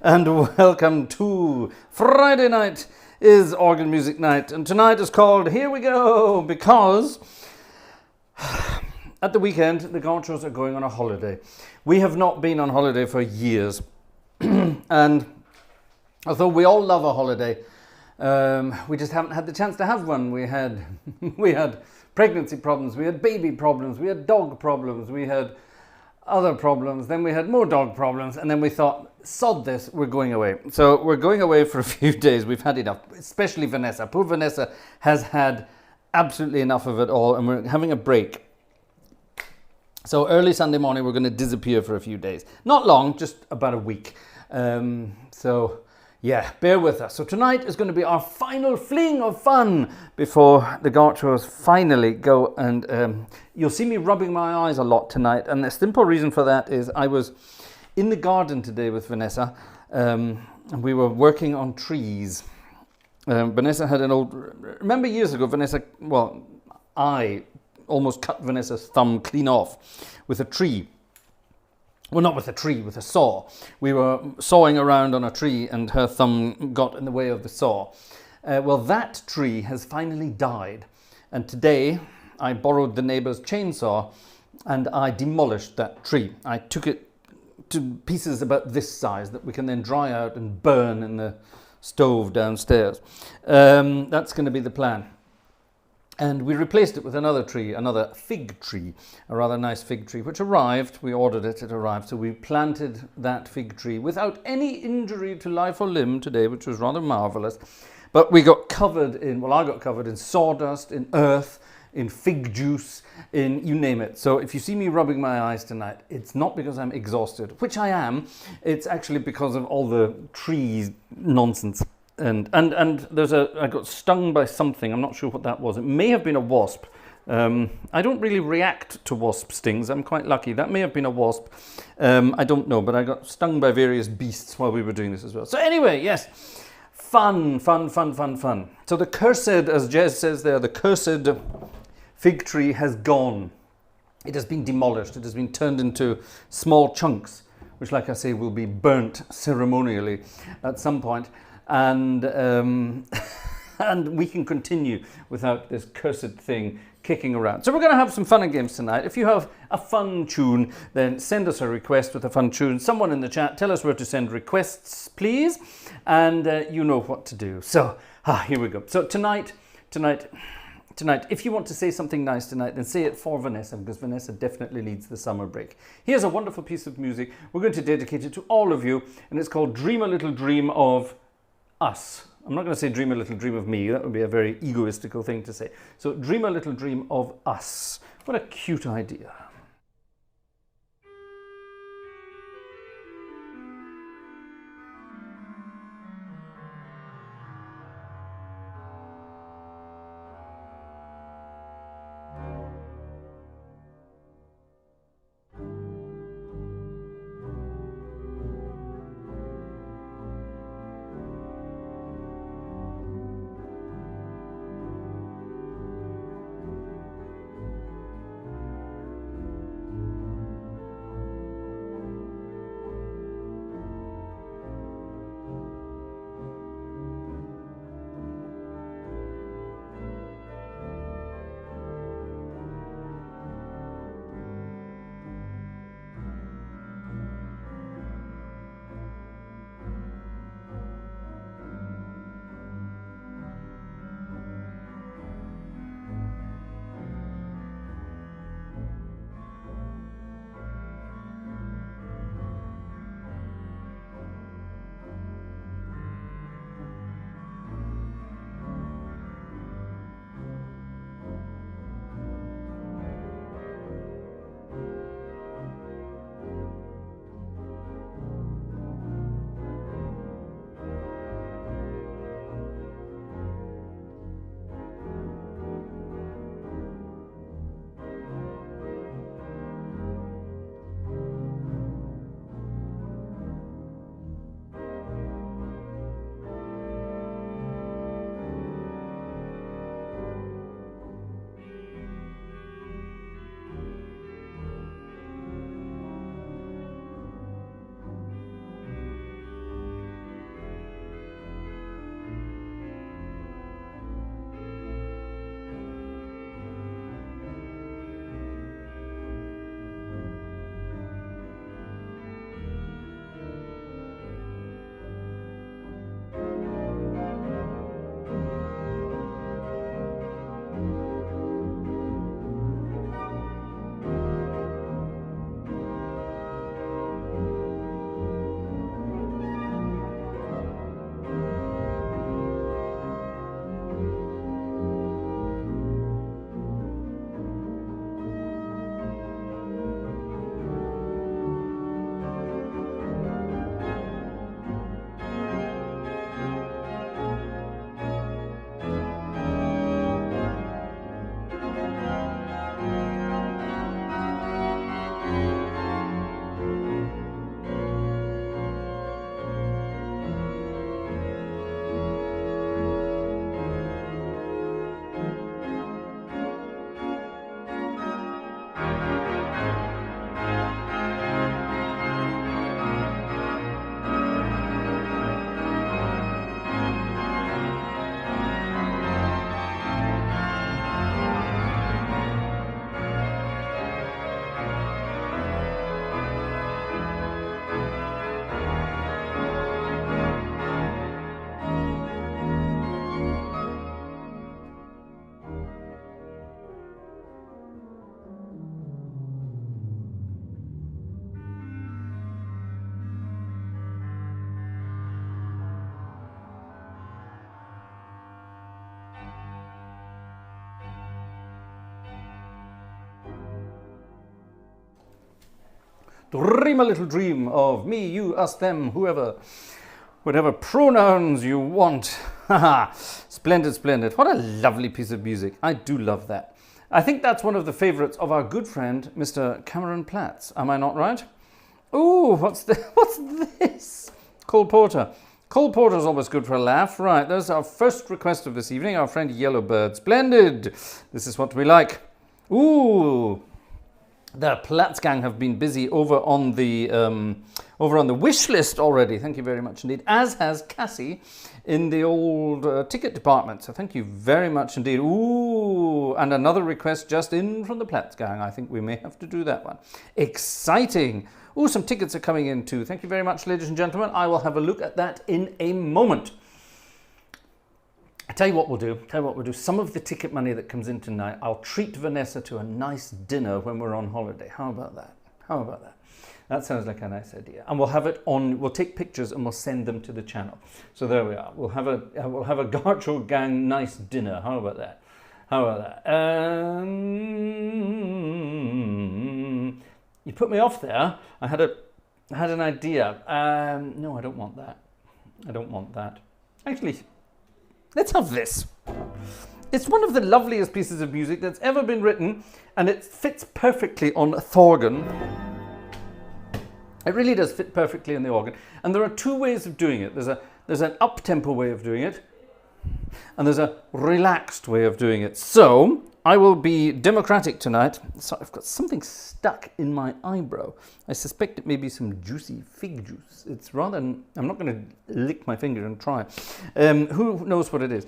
and welcome to Friday night is organ music night, and tonight is called Here We Go, because at the weekend the Gartshores are going on a holiday. We have not been on holiday for years, and although we all love a holiday, we just haven't had the chance to have one. We had pregnancy problems, we had baby problems, we had dog problems, we had other problems, then we had more dog problems, and then we thought, sod this, we're going away. So we're going away for a few days. We've had enough, especially Vanessa. Poor Vanessa has had absolutely enough of it all, and we're having a break. So early Sunday morning, we're going to disappear for a few days. Not long, just about a week. So yeah, bear with us. So tonight is going to be our final fling of fun before the Gartshores finally go, and you'll see me rubbing my eyes a lot tonight, and the simple reason for that is I was in the garden today with Vanessa, and we were working on trees. Vanessa had an old... Remember years ago, I almost cut Vanessa's thumb clean off with a tree. Well, not with a tree, with a saw. We were sawing around on a tree and her thumb got in the way of the saw. Well, that tree has finally died. And today I borrowed the neighbour's chainsaw and I demolished that tree. I took it to pieces about this size that we can then dry out and burn in the stove downstairs. That's going to be the plan. And we replaced it with another tree, another fig tree, a rather nice fig tree, which arrived. We ordered it, it arrived. So we planted that fig tree without any injury to life or limb today, which was rather marvellous. But we got covered in, well, I got covered in sawdust, in earth, in fig juice, in you name it. So if you see me rubbing my eyes tonight, it's not because I'm exhausted, which I am. It's actually because of all the tree nonsense. And I got stung by something. I'm not sure what that was. It may have been a wasp. I don't really react to wasp stings. I'm quite lucky. That may have been a wasp. I don't know, but I got stung by various beasts while we were doing this as well. So anyway, yes, fun. So the cursed, as Jez says there, the cursed fig tree has gone. It has been demolished. It has been turned into small chunks, which, like I say, will be burnt ceremonially at some point. And we can continue without this cursed thing kicking around. So we're going to have some fun and games tonight. If you have a fun tune, then send us a request with a fun tune. Someone in the chat, tell us where to send requests, please. And you know what to do. So here we go. So tonight, if you want to say something nice tonight, then say it for Vanessa, because Vanessa definitely needs the summer break. Here's a wonderful piece of music. We're going to dedicate it to all of you, and it's called Dream a Little Dream of Us. I'm not going to say dream a little dream of me. That would be a very egoistical thing to say. So dream a little dream of us. What a cute idea. Dream a little dream of me, you, us, them, whoever, whatever pronouns you want. Haha, splendid, splendid. What a lovely piece of music. I do love that. I think that's one of the favourites of our good friend, Mr. Cameron Platts. Am I not right? Ooh, what's this? Cole Porter. Cole Porter's always good for a laugh. Right, there's our first request of this evening, our friend Yellowbird. Splendid. This is what we like. Ooh, the Platts gang have been busy over on the wish list already. Thank you very much indeed. As has Cassie in the old ticket department. So thank you very much indeed. Ooh, and another request just in from the Platts gang. I think we may have to do that one. Exciting. Ooh, some tickets are coming in too. Thank you very much, ladies and gentlemen. I will have a look at that in a moment. I tell you what we'll do. Some of the ticket money that comes in tonight, I'll treat Vanessa to a nice dinner when we're on holiday. How about that? That sounds like a nice idea. And we'll have it on, we'll take pictures and we'll send them to the channel. So there we are. We'll have a Gartshore gang nice dinner. How about that? You put me off there. I had an idea. No, I don't want that. Actually, let's have this. It's one of the loveliest pieces of music that's ever been written, and it fits perfectly on Thorgan. It really does fit perfectly in the organ. And there are two ways of doing it. There's an up-tempo way of doing it, and there's a relaxed way of doing it. So I will be democratic tonight. So I've got something stuck in my eyebrow. I suspect it may be some juicy fig juice. It's rather, I'm not going to lick my finger and try. Who knows what it is?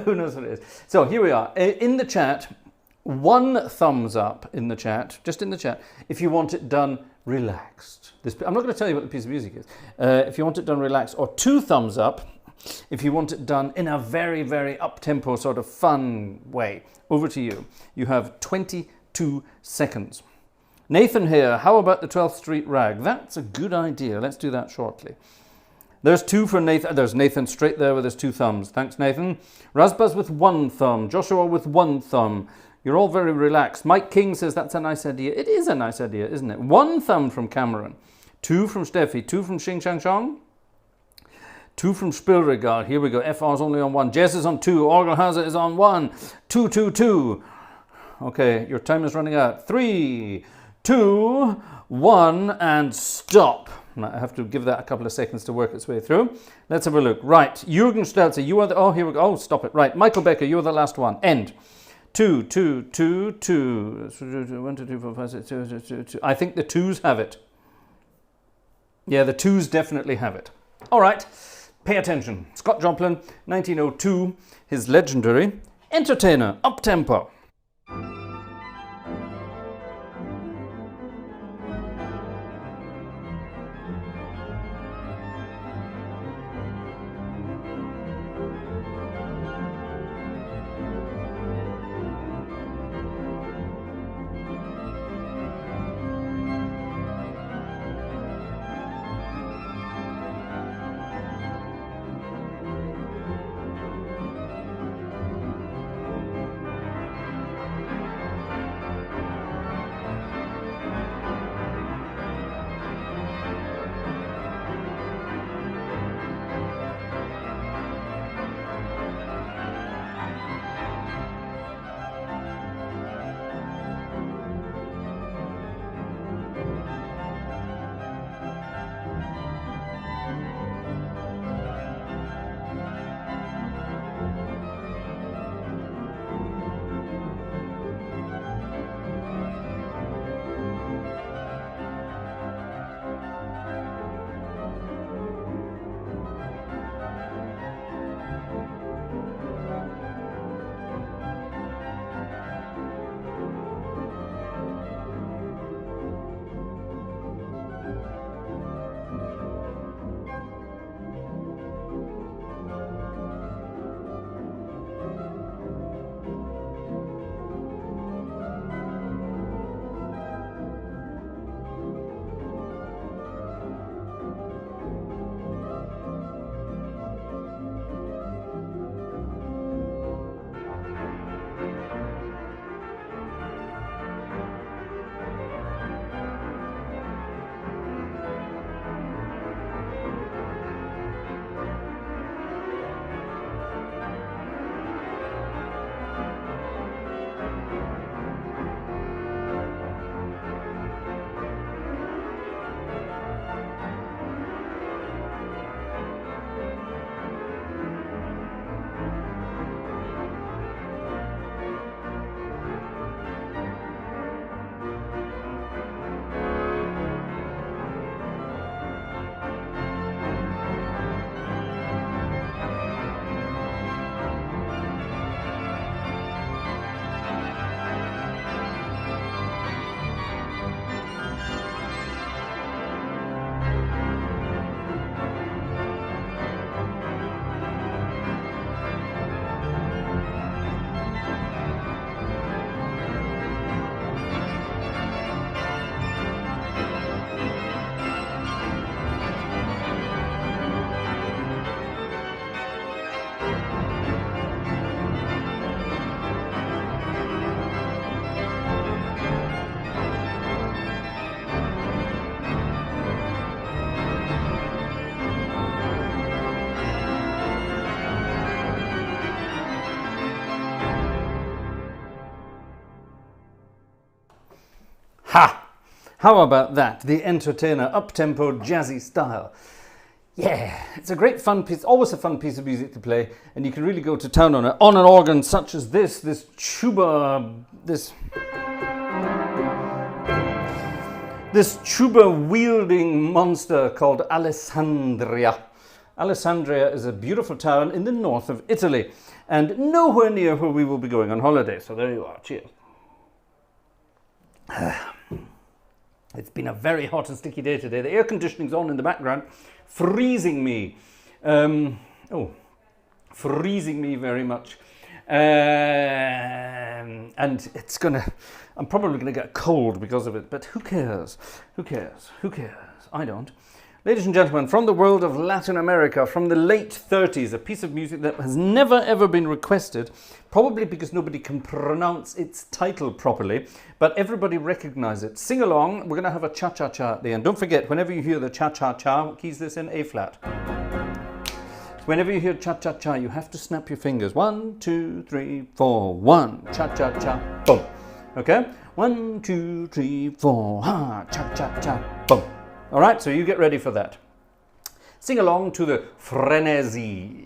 Who knows what it is? So here we are. In the chat, one thumbs up in the chat, just in the chat, if you want it done relaxed. I'm not going to tell you what the piece of music is. If you want it done relaxed, or two thumbs up if you want it done in a very, very up-tempo sort of fun way. Over to you. You have 22 seconds. Nathan here, how about the 12th Street Rag? That's a good idea. Let's do that shortly. There's two for Nathan. There's Nathan straight there with his two thumbs. Thanks, Nathan. Razbaz with one thumb. Joshua with one thumb. You're all very relaxed. Mike King says that's a nice idea. It is a nice idea, isn't it? One thumb from Cameron. Two from Steffi. Two from Xing Shang Shang. Two from Spielregard. Here we go. FR's only on one. Jess is on two. Orgelhauser is on one. 2, 2, 2. Okay, your time is running out. 3, 2, 1, and stop. I have to give that a couple of seconds to work its way through. Let's have a look. Right, Jürgen Stelzer, you are the... Oh, here we go. Oh, stop it. Right, Michael Becker, you're the last one. End. 2, 2, 2, 2. 1, 2, 3, 4, 5, 6, 2, 2, 2, 2. I think the twos have it. Yeah, the twos definitely have it. All right. Pay attention. Scott Joplin, 1902, his legendary Entertainer, up-tempo. Ha! How about that? The entertainer, up-tempo, jazzy style. Yeah, it's a great fun piece, always a fun piece of music to play, and you can really go to town on it. On an organ such as this tuba, this tuba-wielding monster called Alessandria. Alessandria is a beautiful town in the north of Italy, and nowhere near where we will be going on holiday. So there you are. Cheers. It's been a very hot and sticky day today. The air conditioning's on in the background, freezing me. Freezing me very much. And I'm probably gonna get a cold because of it, but who cares? Who cares? Who cares? I don't. Ladies and gentlemen, from the world of Latin America, from the late 30s, a piece of music that has never ever been requested, probably because nobody can pronounce its title properly, but everybody recognizes it. Sing along, we're going to have a cha-cha-cha at the end. Don't forget, whenever you hear the cha-cha-cha, what key is this in? A flat. Whenever you hear cha-cha-cha, you have to snap your fingers. 1, 2, 3, 4, 1, cha-cha-cha, boom. Okay? 1, 2, 3, 4, ha, cha-cha-cha, boom. All right, so you get ready for that. Sing along to the frenesi.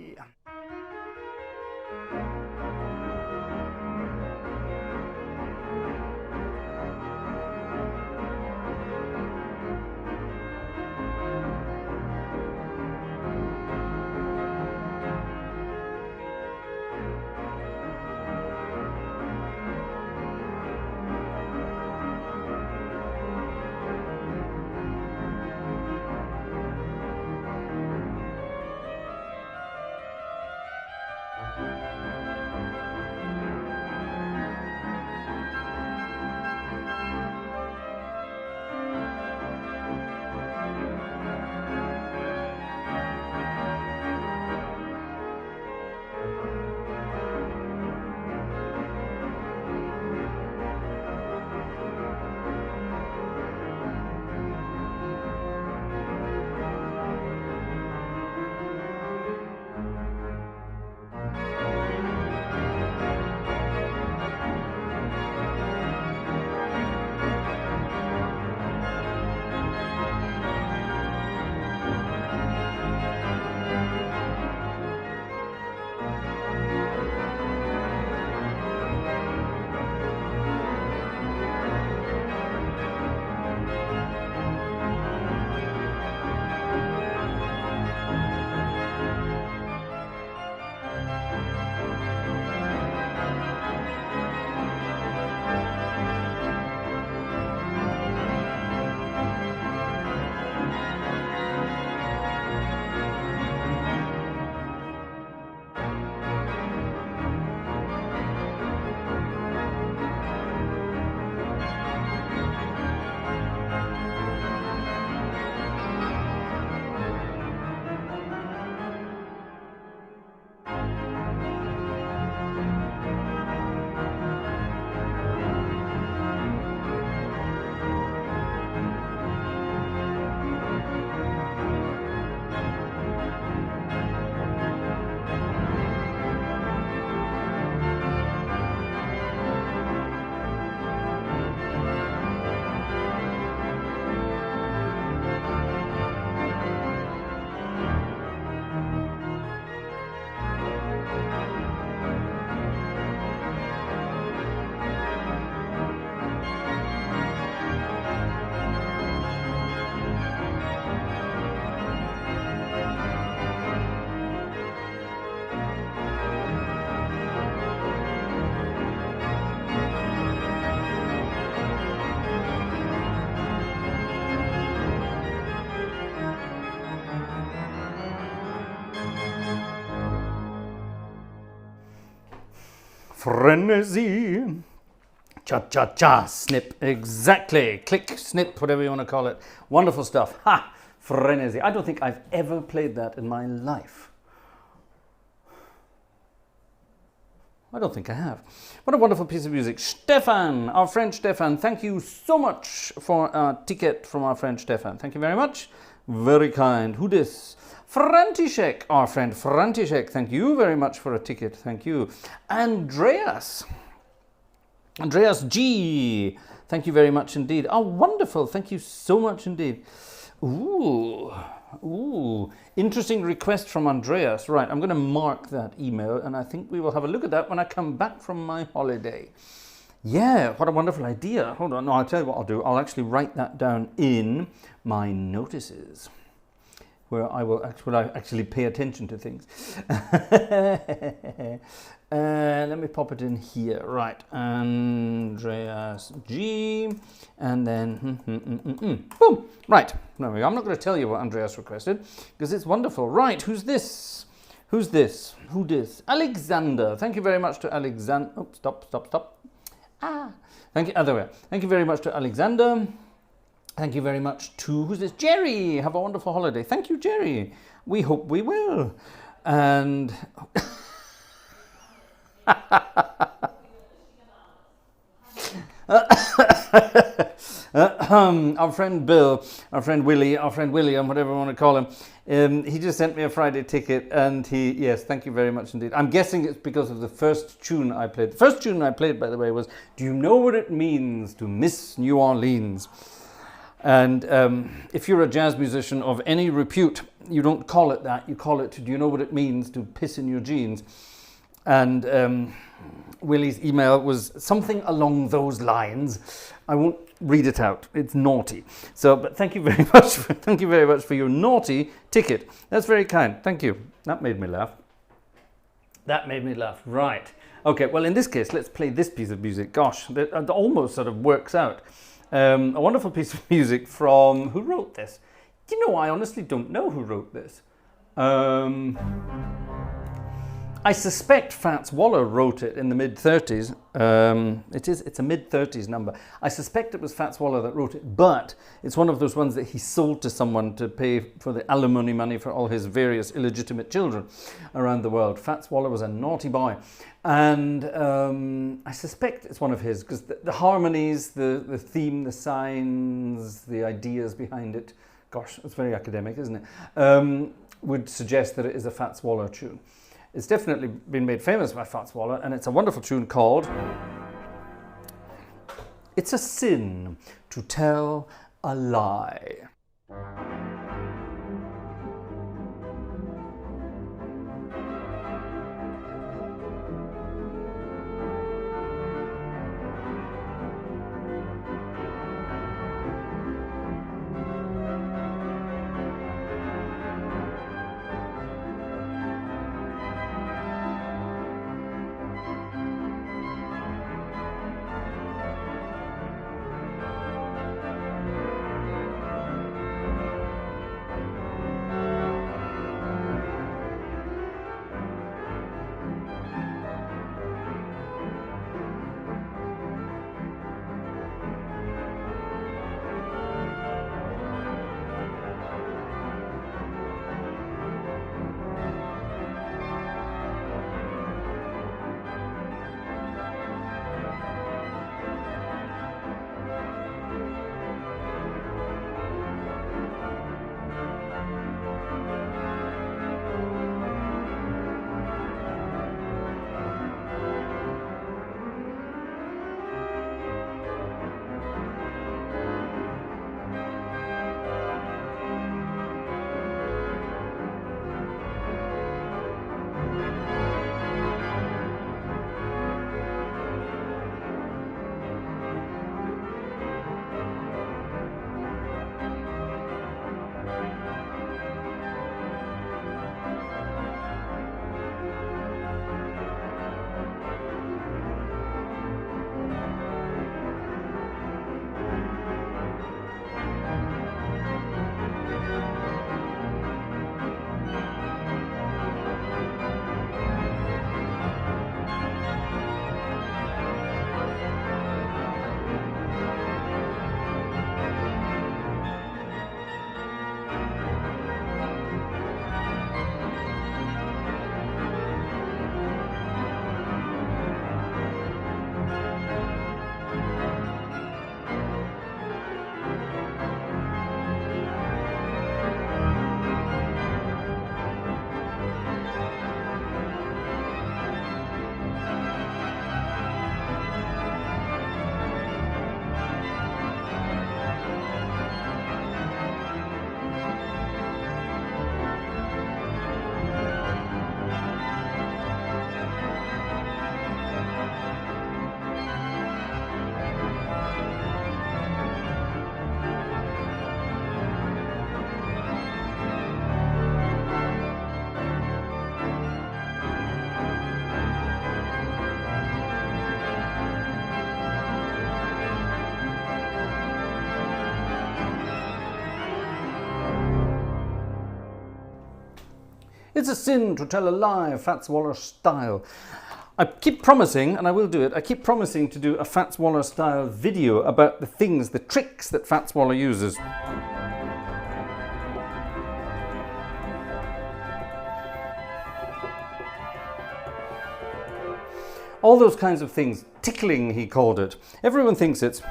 Frenzy. Cha-cha-cha, snip, exactly. Click, snip, whatever you want to call it. Wonderful stuff. Ha! Frenzy. I don't think I've ever played that in my life. I don't think I have. What a wonderful piece of music. Stefan, our friend Stefan, thank you so much for a ticket from our friend Stefan. Thank you very much. Very kind. Who this? František, our friend František, thank you very much for a ticket. Thank you. Andreas G, Thank you very much indeed. Oh, wonderful. Thank you so much indeed. Ooh. Interesting request from Andreas. Right, I'm going to mark that email, and I think we will have a look at that when I come back from my holiday. Yeah, what a wonderful idea. Hold on, no, I'll tell you what I'll do. I'll actually write that down in my notices, where I will actually pay attention to things. Let me pop it in here. Right, Andreas G, and then boom. Right, there we go. I'm not going to tell you what Andreas requested because it's wonderful. Right, who's this? Who's this? Who this? Alexander. Thank you very much to Alexander. Oh, stop. Thank you. Other way. Thank you very much to Alexander. Thank you very much to, who's this? Jerry. Have a wonderful holiday. Thank you, Jerry. We hope we will. And our friend Bill, our friend Willie, our friend William, whatever you want to call him, he just sent me a Friday ticket, and yes, thank you very much indeed. I'm guessing it's because of the first tune I played. The first tune I played, by the way, was "Do You Know What It Means to Miss New Orleans?" And if you're a jazz musician of any repute, you don't call it that. You call it, "Do you know what it means to piss in your jeans?" And Willie's email was something along those lines. I won't read it out. It's naughty. So, but thank you very much. Thank you very much for your naughty ticket. That's very kind. Thank you. That made me laugh. That made me laugh. Right. Okay. Well, in this case, let's play this piece of music. Gosh, that almost sort of works out. A wonderful piece of music from, who wrote this? You know, I honestly don't know who wrote this. I suspect Fats Waller wrote it in the mid-30s. It's a mid-30s number. I suspect it was Fats Waller that wrote it, but it's one of those ones that he sold to someone to pay for the alimony money for all his various illegitimate children around the world. Fats Waller was a naughty boy. And I suspect it's one of his, because the harmonies, the theme, the signs, the ideas behind it, gosh, it's very academic, isn't it? Would suggest that it is a Fats Waller tune. It's definitely been made famous by Fats Waller, and it's a wonderful tune called "It's a Sin to Tell a Lie." It's a sin to tell a lie, Fats Waller style. I keep promising, and I will do it, I keep promising to do a Fats Waller style video about the things, the tricks that Fats Waller uses. All those kinds of things. Tickling, he called it. Everyone thinks it's...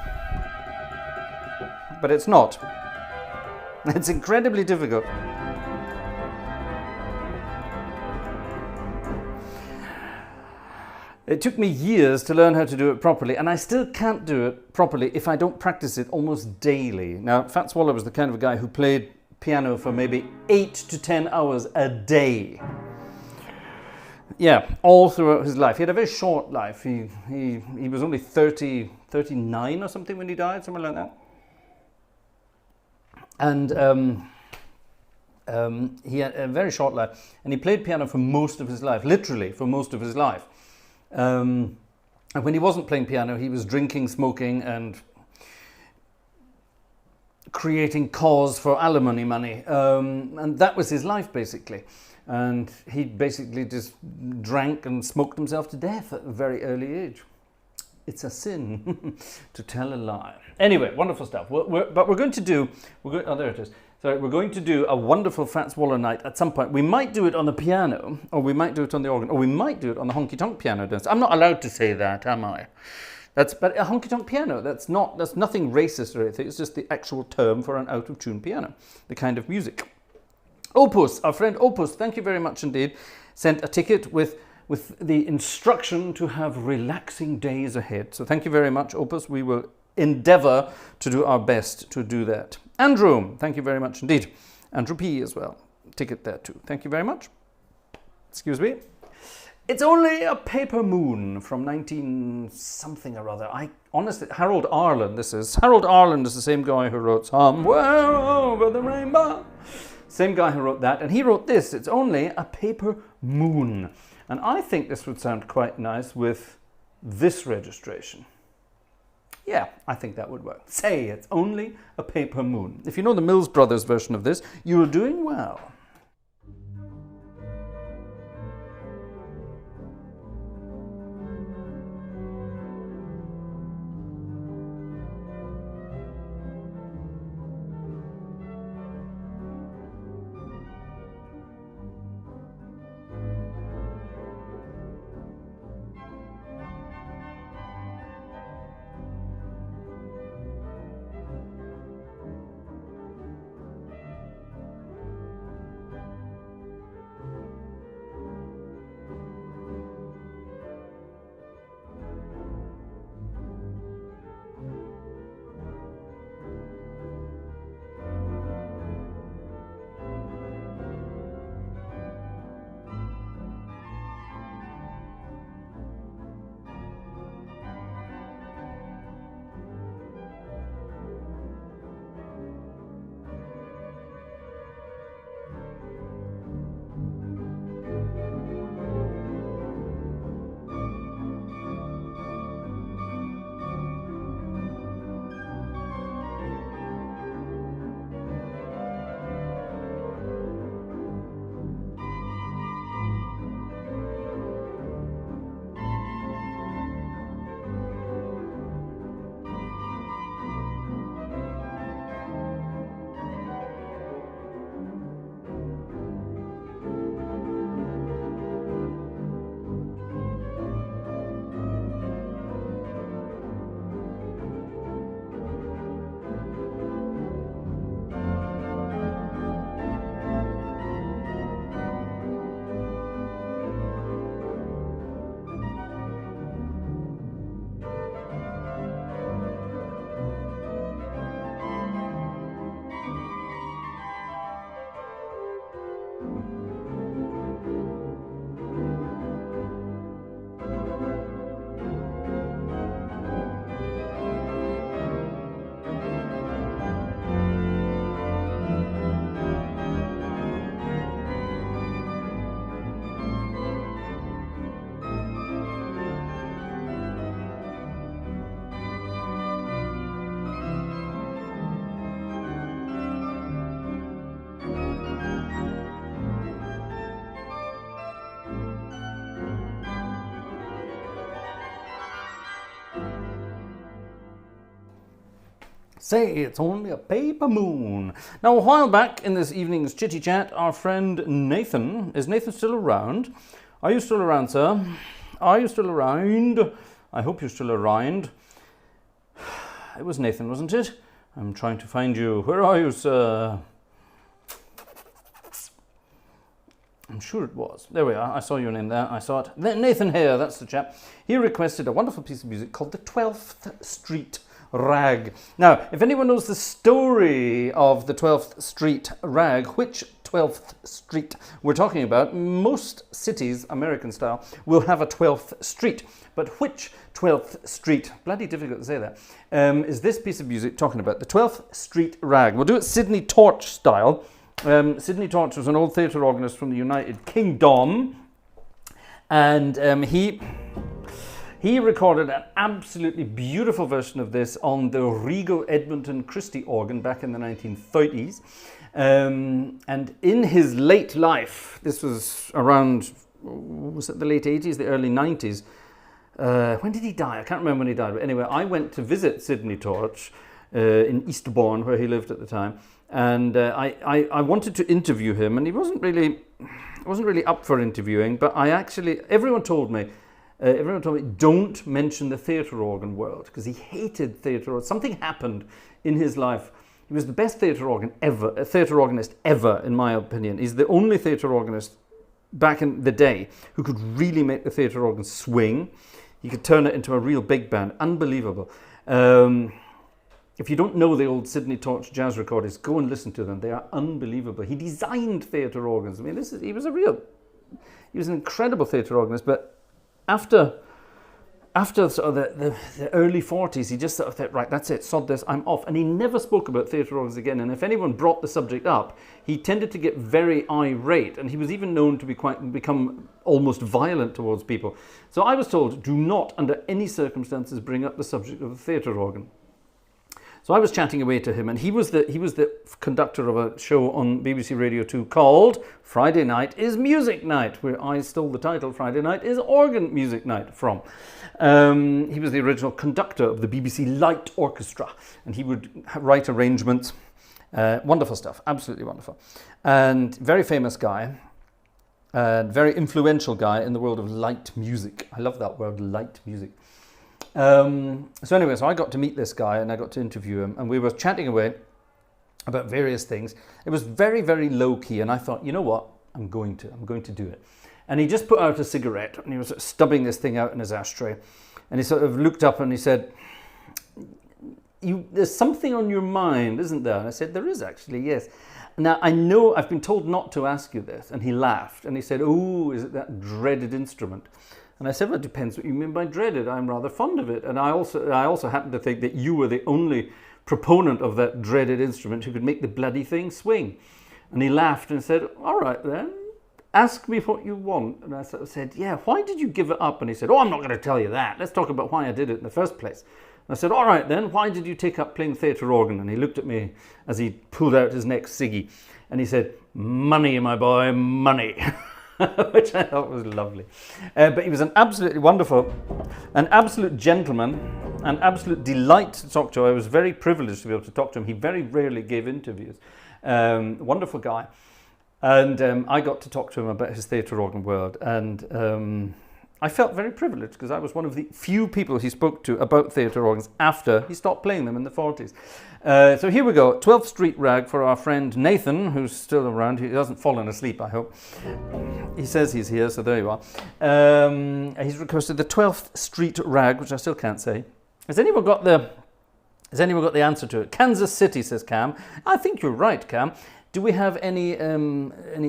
but it's not. It's incredibly difficult. It took me years to learn how to do it properly, and I still can't do it properly if I don't practice it almost daily. Now, Fats Waller was the kind of guy who played piano for maybe 8 to 10 hours a day. Yeah, all throughout his life. He had a very short life. He was only 39 or something when he died, something like that. And he had a very short life, and he played piano for most of his life, literally for most of his life. And when he wasn't playing piano, he was drinking, smoking, and creating cause for alimony money. And that was his life, basically. And he basically just drank and smoked himself to death at a very early age. It's a sin to tell a lie. Anyway, wonderful stuff. But we're going to do... oh, there it is. Sorry, we're going to do a wonderful Fats Waller night at some point. We might do it on the piano, or we might do it on the organ, or we might do it on the honky-tonk piano. I'm not allowed to say that, am I? But a honky-tonk piano, that's nothing racist or anything. It's just the actual term for an out-of-tune piano, the kind of music. Opus, our friend Opus, thank you very much indeed, sent a ticket with the instruction to have relaxing days ahead. So thank you very much, Opus. We will endeavour to do our best to do that. Andrew, thank you very much indeed. Andrew P as well, ticket there too. Thank you very much. Excuse me. It's only a paper moon from 19 something or other. Honestly, Harold Arlen, this is. Harold Arlen is the same guy who wrote Somewhere Over the Rainbow. Same guy who wrote that, and he wrote this. It's only a paper moon. And I think this would sound quite nice with this registration. Yeah, I think that would work. Say, it's only a paper moon. If you know the Mills Brothers version of this, you're doing well. Say it's only a paper moon. Now, a while back in this evening's chitty chat, our friend Nathan, is Nathan still around? Are you still around, sir? Are you still around? I hope you're still around. It was Nathan, wasn't it? I'm trying to find you. Where are you, sir? I'm sure it was. There we are. I saw your name there. I saw it. Nathan here, that's the chap. He requested a wonderful piece of music called the 12th Street Rag. Now, if anyone knows the story of the 12th Street Rag, which 12th Street we're talking about, most cities, American style, will have a 12th Street. But which 12th Street, bloody difficult to say that, is this piece of music talking about? The 12th Street Rag. We'll do it Sydney Torch style. Sydney Torch was an old theatre organist from the United Kingdom, and he recorded an absolutely beautiful version of this on the Regal Edmonton Christie organ back in the 1930s. And in his late life, this was around, was it the late 80s, the early 90s? When did he die? I can't remember when he died. But anyway, I went to visit Sydney Torch in Eastbourne, where he lived at the time. And I wanted to interview him, and he wasn't really up for interviewing. But everyone told me, don't mention the theatre organ world, because he hated theatre. Something happened in his life. He was the best theatre organist ever, in my opinion. He's the only theatre organist back in the day who could really make the theatre organ swing. He could turn it into a real big band. Unbelievable. If you don't know the old Sydney Torch jazz recordings, go and listen to them. They are unbelievable. He designed theatre organs. I mean, he was an incredible theatre organist. But after sort of the early 40s, he just sort of thought, right, that's it, sod this, I'm off. And he never spoke about theatre organs again. And if anyone brought the subject up, he tended to get very irate. And he was even known to become almost violent towards people. So I was told, do not, under any circumstances, bring up the subject of the theatre organ. So I was chatting away to him, and he was the conductor of a show on BBC Radio 2 called Friday Night is Music Night, where I stole the title Friday Night is Organ Music Night from. He was the original conductor of the BBC Light Orchestra, and he would write arrangements. Wonderful stuff, absolutely wonderful. And very famous guy, and very influential guy in the world of light music. I love that word, light music. So anyway, so I got to meet this guy and I got to interview him, and we were chatting away about various things. It was very, very low key, and I thought, you know what, I'm going to do it. And he just put out a cigarette, and he was sort of stubbing this thing out in his ashtray, and he sort of looked up and he said, there's something on your mind, isn't there? And I said, there is actually, yes. Now, I know I've been told not to ask you this. And he laughed and he said, oh, is it that dreaded instrument? And I said, well, it depends what you mean by dreaded. I'm rather fond of it. And I also happen to think that you were the only proponent of that dreaded instrument who could make the bloody thing swing. And he laughed and said, all right then, ask me what you want. And I sort of said, yeah, why did you give it up? And he said, oh, I'm not going to tell you that. Let's talk about why I did it in the first place. And I said, all right then, why did you take up playing theatre organ? And he looked at me as he pulled out his next ciggy. And he said, money, my boy, money. Which I thought was lovely. But he was an absolutely wonderful, an absolute gentleman, an absolute delight to talk to. I was very privileged to be able to talk to him. He very rarely gave interviews. Wonderful guy. And I got to talk to him about his theatre organ world. And I felt very privileged because I was one of the few people he spoke to about theatre organs after he stopped playing them in the 40s. So here we go, 12th Street Rag for our friend Nathan, who's still around. He hasn't fallen asleep, I hope. He says he's here, so there you are. He's requested the 12th Street Rag, which I still can't say. Has anyone got the answer to it? Kansas City, says Cam. I think you're right, Cam. Do we have any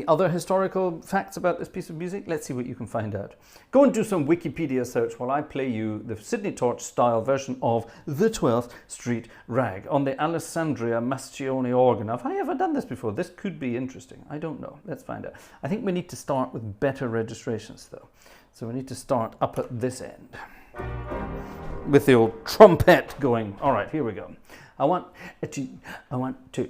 other historical facts about this piece of music? Let's see what you can find out. Go and do some Wikipedia search while I play you the Sydney Torch style version of the 12th Street Rag on the Alessandria Mascione organ. Have I ever done this before? This could be interesting. I don't know. Let's find out. I think we need to start with better registrations though. So we need to start up at this end with the old trumpet going. All right, here we go. I want to.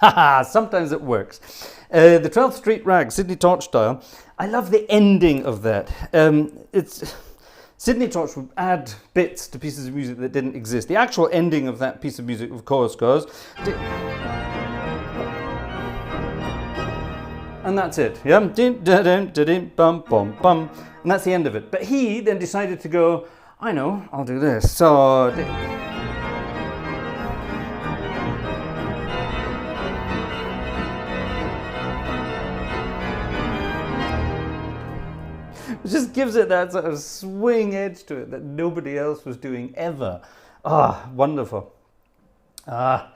Sometimes it works. The 12th Street Rag, Sydney Torch style. I love the ending of that. It's Sydney Torch would add bits to pieces of music that didn't exist. The actual ending of that piece of music, of course, goes... And that's it, yeah? Bum, bum, bum. And that's the end of it. But he then decided to go, I know, I'll do this. So... It just gives it that sort of swing edge to it that nobody else was doing ever. Ah, wonderful. I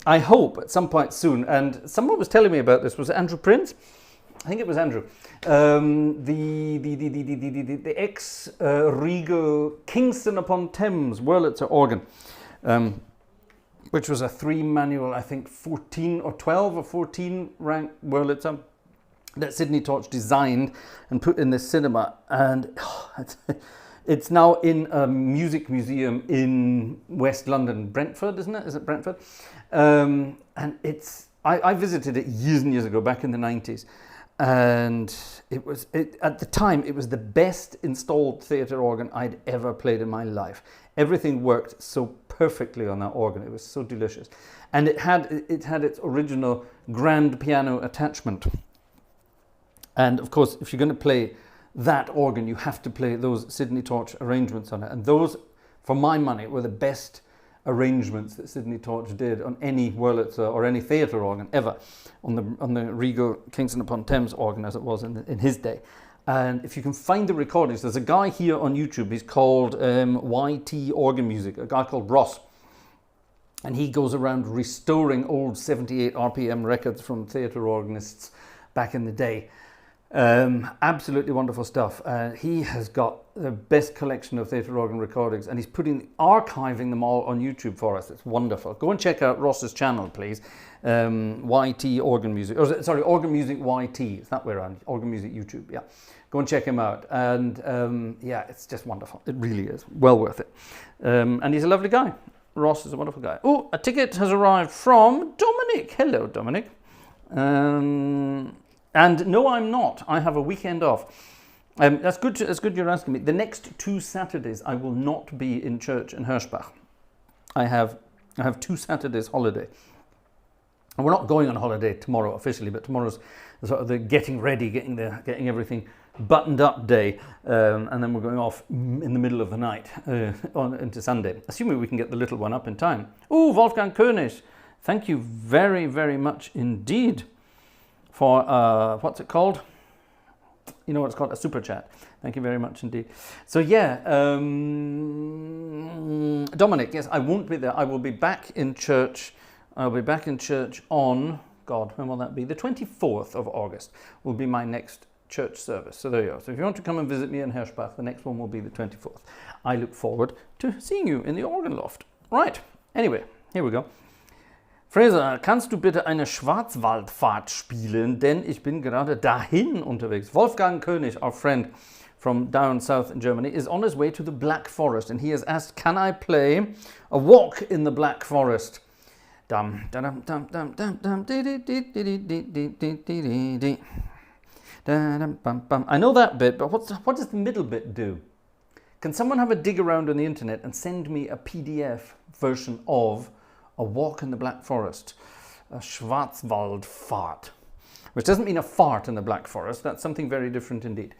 hope at some point soon, and someone was telling me about this, was it Andrew Prince? I think it was Andrew. The ex-Regal Kingston upon Thames Wurlitzer organ, which was a 3-manual, I think 14 or 12 or 14 rank Wurlitzer that Sydney Torch designed and put in this cinema, and it's now in a music museum in West London, Brentford, isn't it? Is it Brentford? And I visited it years and years ago, back in the 90s, and at the time it was the best installed theatre organ I'd ever played in my life. Everything worked so perfectly on that organ. It was so delicious, and it had its original grand piano attachment. And of course, if you're going to play that organ, you have to play those Sydney Torch arrangements on it. And those, for my money, were the best arrangements that Sydney Torch did on any Wurlitzer or any theatre organ ever, on the Regal Kingston upon Thames organ, as it was in his day. And if you can find the recordings, there's a guy here on YouTube. He's called YT Organ Music, a guy called Ross. And he goes around restoring old 78 RPM records from theatre organists back in the day. Absolutely wonderful stuff. He has got the best collection of theatre organ recordings, and he's archiving them all on YouTube for us. It's wonderful. Go and check out Ross's channel, please. YT Organ Music, sorry, Organ Music YT. It's that way around. Organ Music YouTube. Yeah, go and check him out. And yeah, it's just wonderful. It really is well worth it. And he's a lovely guy. Ross is a wonderful guy. Oh, a ticket has arrived from Dominic. Hello, Dominic. And no, I'm not. I have a weekend off. That's good you're asking me. The next 2 Saturdays I will not be in church in Hirschbach. I have 2 Saturdays holiday. And we're not going on holiday tomorrow officially, but tomorrow's sort of the getting ready, getting everything buttoned up day, and then we're going off in the middle of the night into Sunday, assuming we can get the little one up in time. Oh, Wolfgang König, thank you very, very much indeed for, what's it called? You know what it's called? A super chat. Thank you very much indeed. So yeah, Dominic, yes, I won't be there. I will be back in church. I'll be back in church on, God, when will that be? The 24th of August will be my next church service. So there you go. So if you want to come and visit me in Hirschbach, the next one will be the 24th. I look forward to seeing you in the organ loft. Right, anyway, here we go. Fraser, kannst du bitte eine Schwarzwaldfahrt spielen, denn ich bin gerade dahin unterwegs. Wolfgang König, our friend from down south in Germany, is on his way to the Black Forest, and he has asked, can I play a walk in the Black Forest? Dum, dum, dum, dum, dum, dum, I know that bit, but what does the middle bit do? Can someone have a dig around on the internet and send me a PDF version of a walk in the Black Forest, a Schwarzwaldfahrt, which doesn't mean a fart in the Black Forest. That's something very different indeed.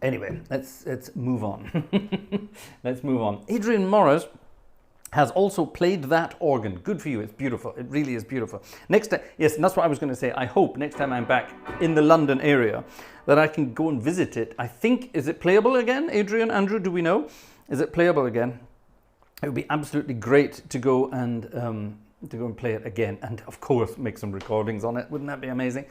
Anyway, let's move on. Let's move on. Adrian Morris has also played that organ. Good for you. It's beautiful. It really is beautiful. Next time, yes, and that's what I was going to say. I hope next time I'm back in the London area that I can go and visit it. I think, is it playable again? Adrian, Andrew, do we know? Is it playable again? It would be absolutely great to go and play it again, and of course make some recordings on it. Wouldn't that be amazing?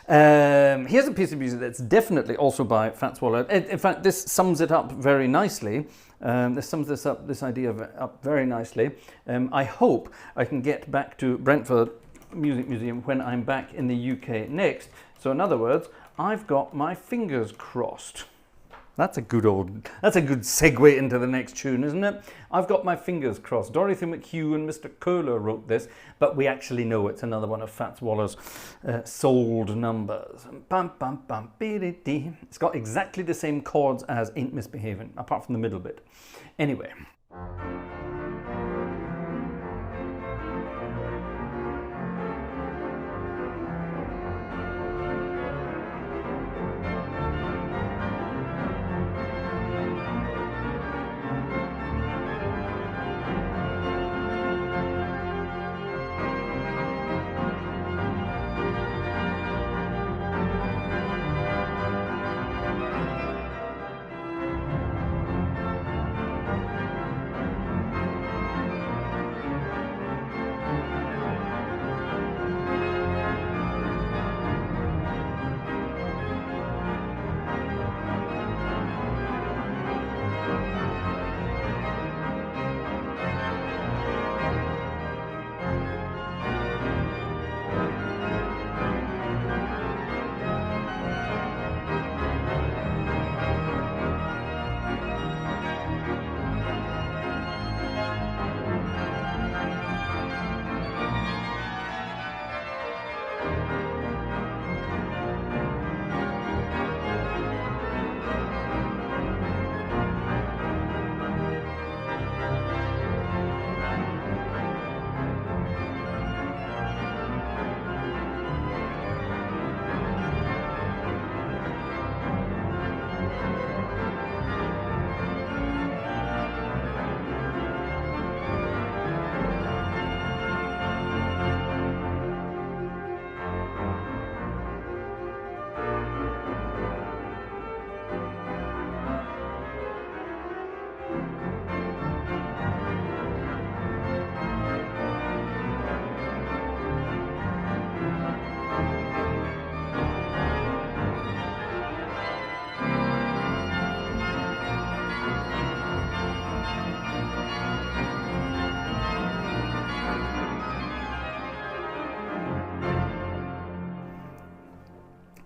Here's a piece of music that's definitely also by Fats Waller. In fact, this sums it up very nicely. This idea up very nicely. I hope I can get back to Brentford Music Museum when I'm back in the UK next. So in other words, I've got my fingers crossed. That's a good segue into the next tune, isn't it? I've got my fingers crossed. Dorothy McHugh and Mr. Kohler wrote this, but we actually know it's another one of Fats Waller's sold numbers. Bum, bum, bum, be-de-dee. It's got exactly the same chords as Ain't Misbehavin', apart from the middle bit. Anyway.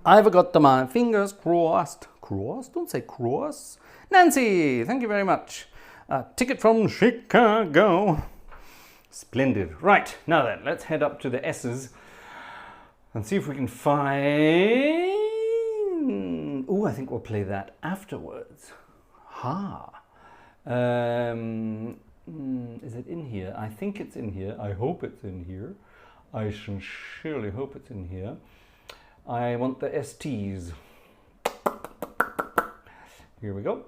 I've got my fingers crossed. Crossed? Don't say cross. Nancy, thank you very much. A ticket from Chicago. Splendid. Right, now then, let's head up to the S's and see if we can find... Oh, I think we'll play that afterwards. Ha. Is it in here? I think it's in here. I hope it's in here. I sincerely hope it's in here. I want the STs. Here we go.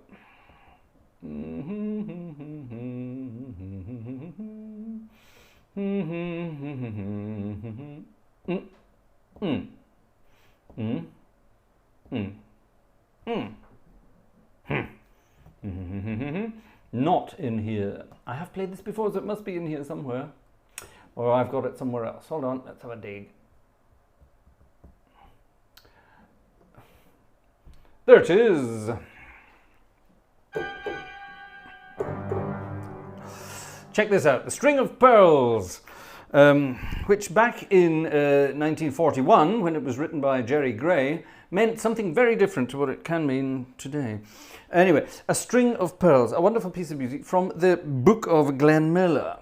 Not in here. I have played this before, so it must be in here somewhere. Or I've got it somewhere else. Hold on, let's have a dig. There it is. Check this out, The String of Pearls, which back in 1941, when it was written by Jerry Gray, meant something very different to what it can mean today. Anyway, A String of Pearls, a wonderful piece of music from the Book of Glenn Miller.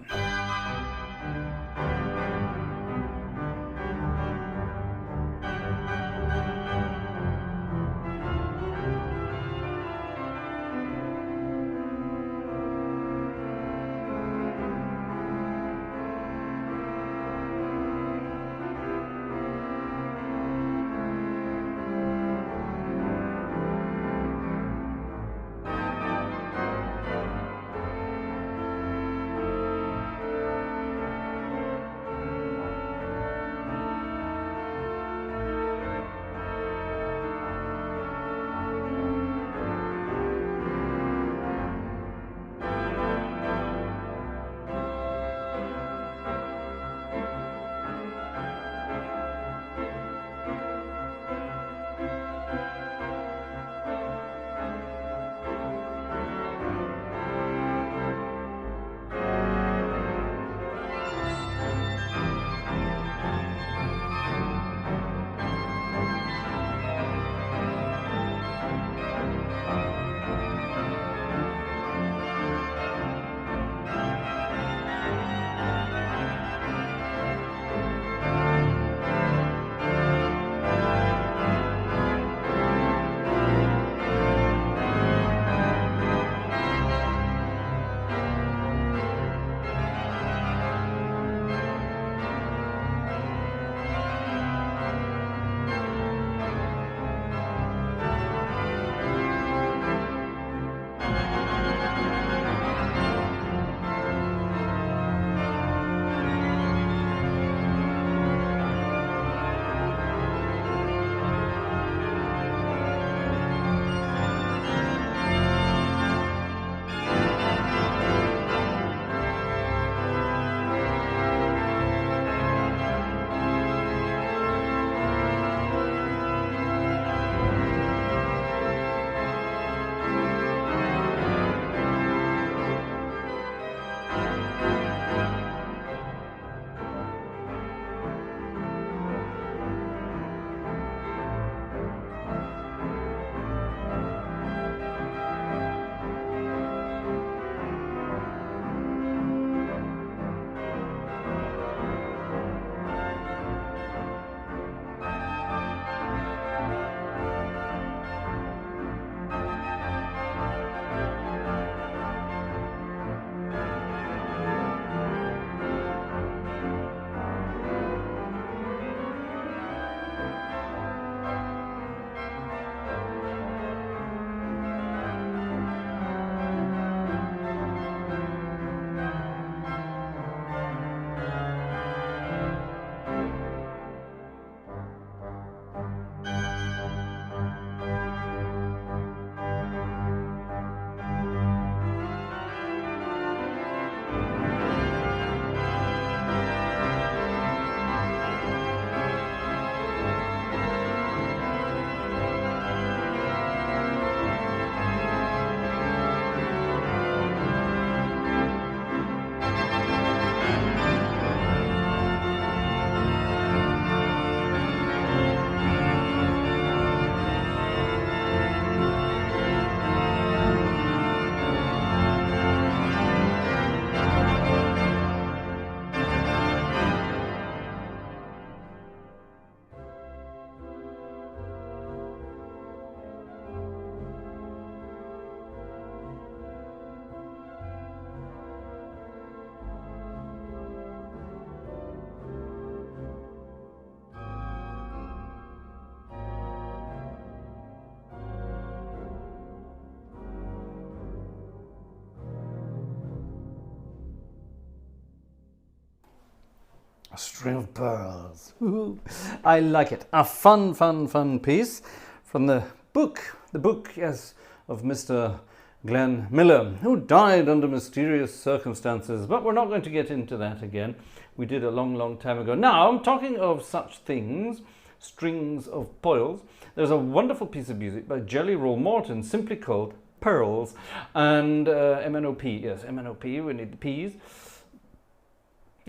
A string of pearls. Ooh, I like it. A fun, fun, fun piece from the book. The book, yes, of Mr. Glenn Miller, who died under mysterious circumstances. But we're not going to get into that again. We did a long, long time ago. Now, I'm talking of such things, strings of pearls. There's a wonderful piece of music by Roll Morton, simply called Pearls. And MNOP, yes, MNOP, we need the P's.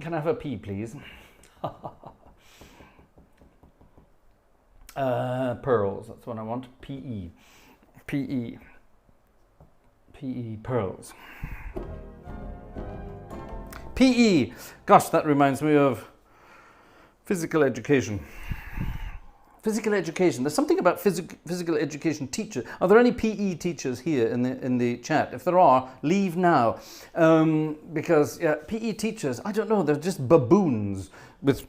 Can I have a P, please? Pearls, that's what I want. P-E. P-E. P-E, pearls. P-E. Gosh, that reminds me of physical education. Physical education. There's something about physical education teachers. Are there any PE teachers here in the chat? If there are, leave now. Because yeah, PE teachers, I don't know, they're just baboons with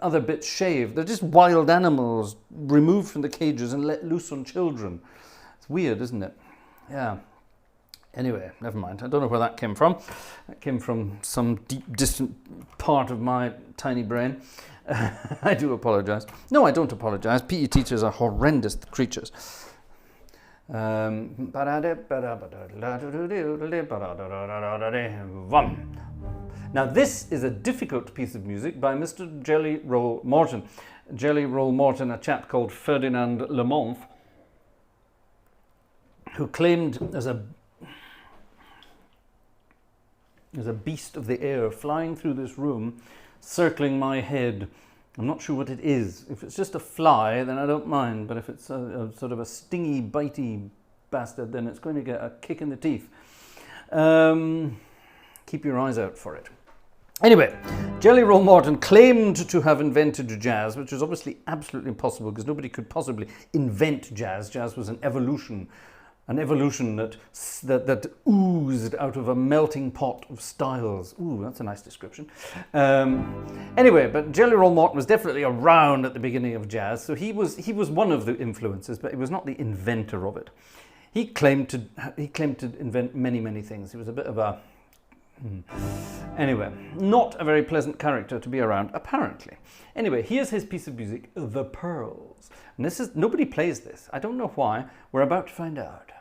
other bits shaved. They're just wild animals removed from the cages and let loose on children. It's weird, isn't it? Yeah. Anyway, never mind. I don't know where that came from. That came from some deep, distant part of my tiny brain. I do apologise. No, I don't apologise. PE teachers are horrendous creatures. Now, this is a difficult piece of music by Mr. Roll Morton. Roll Morton, a chap called Ferdinand Lamont, who claimed as a beast of the air flying through this room, circling my head. I'm not sure what it is. If it's just a fly, then I don't mind. But if it's a sort of a stingy, bitey bastard, then it's going to get a kick in the teeth. Keep your eyes out for it. Anyway, Roll Morton claimed to have invented jazz, which is obviously absolutely impossible because nobody could possibly invent jazz. Jazz was an evolution that oozed out of a melting pot of styles. Ooh, that's a nice description. Anyway, but Roll Morton was definitely around at the beginning of jazz, so he was one of the influences, but he was not the inventor of it. He claimed to invent many things. He was a bit of a anyway, not a very pleasant character to be around, apparently. Anyway, here's his piece of music, The Pearls. And this is, nobody plays this. I don't know why. We're about to find out.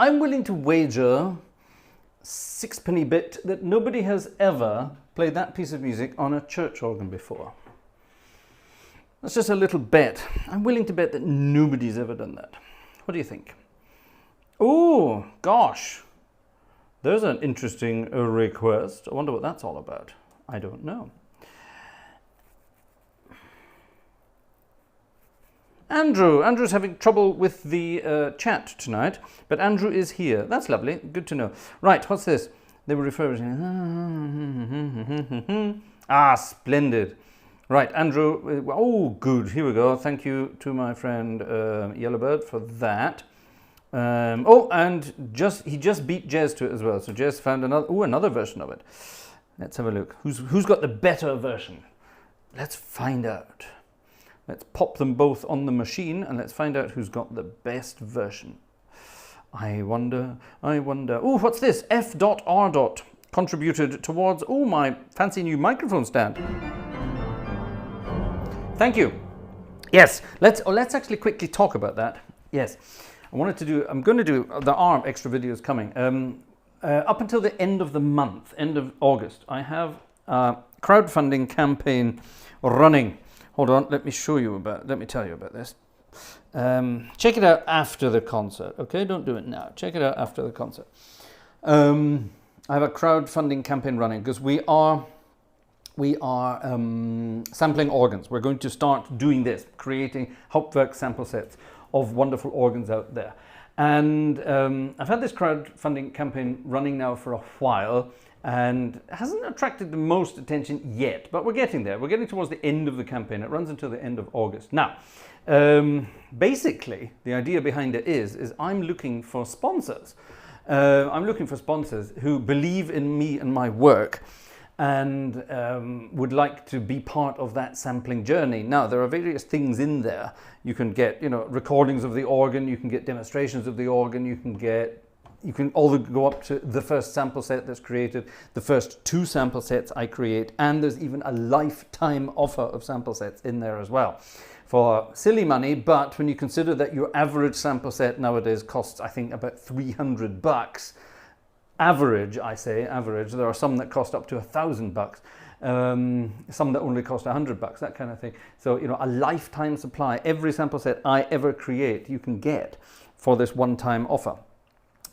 I'm willing to wager 6 penny bit that nobody has ever played that piece of music on a church organ before. That's just a little bet. I'm willing to bet that nobody's ever done that. What do you think? Oh, gosh. There's an interesting request. I wonder what that's all about. I don't know. Andrew's having trouble with the chat tonight, but Andrew is here. That's lovely. Good to know. Right, what's this? They were referring. Ah, splendid. Right, Andrew. Oh, good. Here we go. Thank you to my friend Yellowbird for that. Oh, and he just beat Jez to it as well. So Jez found another version of it. Let's have a look. Who's got the better version? Let's find out. Let's pop them both on the machine and let's find out who's got the best version. I wonder. Oh, what's this? F.R. contributed towards, my fancy new microphone stand. Thank you. Yes, let's actually quickly talk about that. Yes, I'm going to do, there are extra videos coming. Up until the end of the month, end of August, I have a crowdfunding campaign running. Hold on, let me tell you about this. Check it out after the concert, okay? Don't do it now. Check it out after the concert. I have a crowdfunding campaign running because we are sampling organs. We're going to start doing this, creating Hauptwerk sample sets of wonderful organs out there. And I've had this crowdfunding campaign running now for a while, and it hasn't attracted the most attention yet, but we're getting there. We're getting towards the end of the campaign. It runs until the end of August. Now, basically, the idea behind it is I'm looking for sponsors. I'm looking for sponsors who believe in me and my work and would like to be part of that sampling journey. Now, there are various things in there. You can get, recordings of the organ, you can get demonstrations of the organ, you can all go up to the first sample set that's created, the first 2 sample sets I create, and there's even a lifetime offer of sample sets in there as well for silly money. But when you consider that your average sample set nowadays costs, I think, about $300, average, there are some that cost up to $1,000, some that only cost $100, that kind of thing. So, a lifetime supply, every sample set I ever create, you can get for this one-time offer.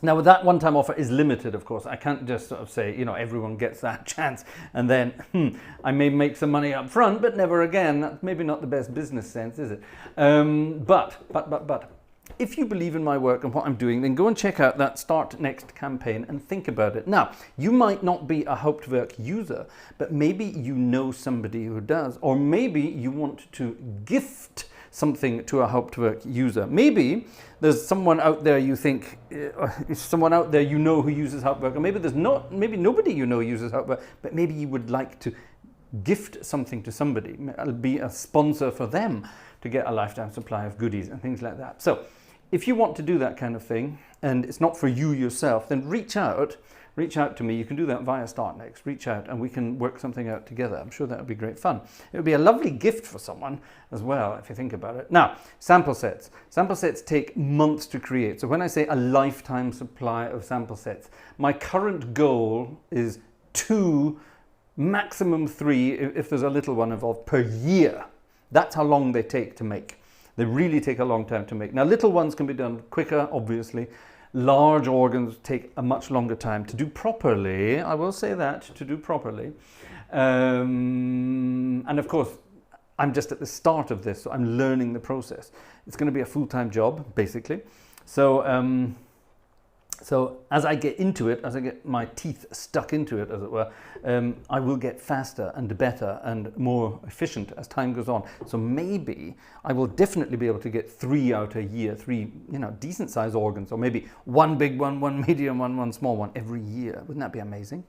Now, that one-time offer is limited, of course. I can't just sort of say, everyone gets that chance and then I may make some money up front, but never again. That's maybe not the best business sense, is it? But if you believe in my work and what I'm doing, then go and check out that Start Next campaign and think about it. Now, you might not be a Hauptwerk user, but maybe you know somebody who does, or maybe you want to gift something to a Hauptwerk user. Maybe there's someone out there you think, someone out there who uses Hauptwerk, or maybe maybe nobody uses Hauptwerk, but maybe you would like to gift something to somebody, be a sponsor for them to get a lifetime supply of goodies and things like that. So if you want to do that kind of thing, and it's not for you yourself, then reach out to me. You can do that via StartNext. Reach out and we can work something out together. I'm sure that would be great fun. It would be a lovely gift for someone as well, if you think about it. Now, sample sets. Sample sets take months to create. So when I say a lifetime supply of sample sets, my current goal is 2, maximum 3, if there's a little one involved, per year. That's how long they take to make. They really take a long time to make. Now, little ones can be done quicker, obviously. Large organs take a much longer time to do properly. I will say that, to do properly. And of course, I'm just at the start of this, so I'm learning the process. It's going to be a full-time job, basically. So, so as I get into it, as I get my teeth stuck into it, as it were, I will get faster and better and more efficient as time goes on. So maybe I will definitely be able to get 3 out a year, 3, decent sized organs, or maybe 1 big one, 1 medium one, 1 small one every year. Wouldn't that be amazing?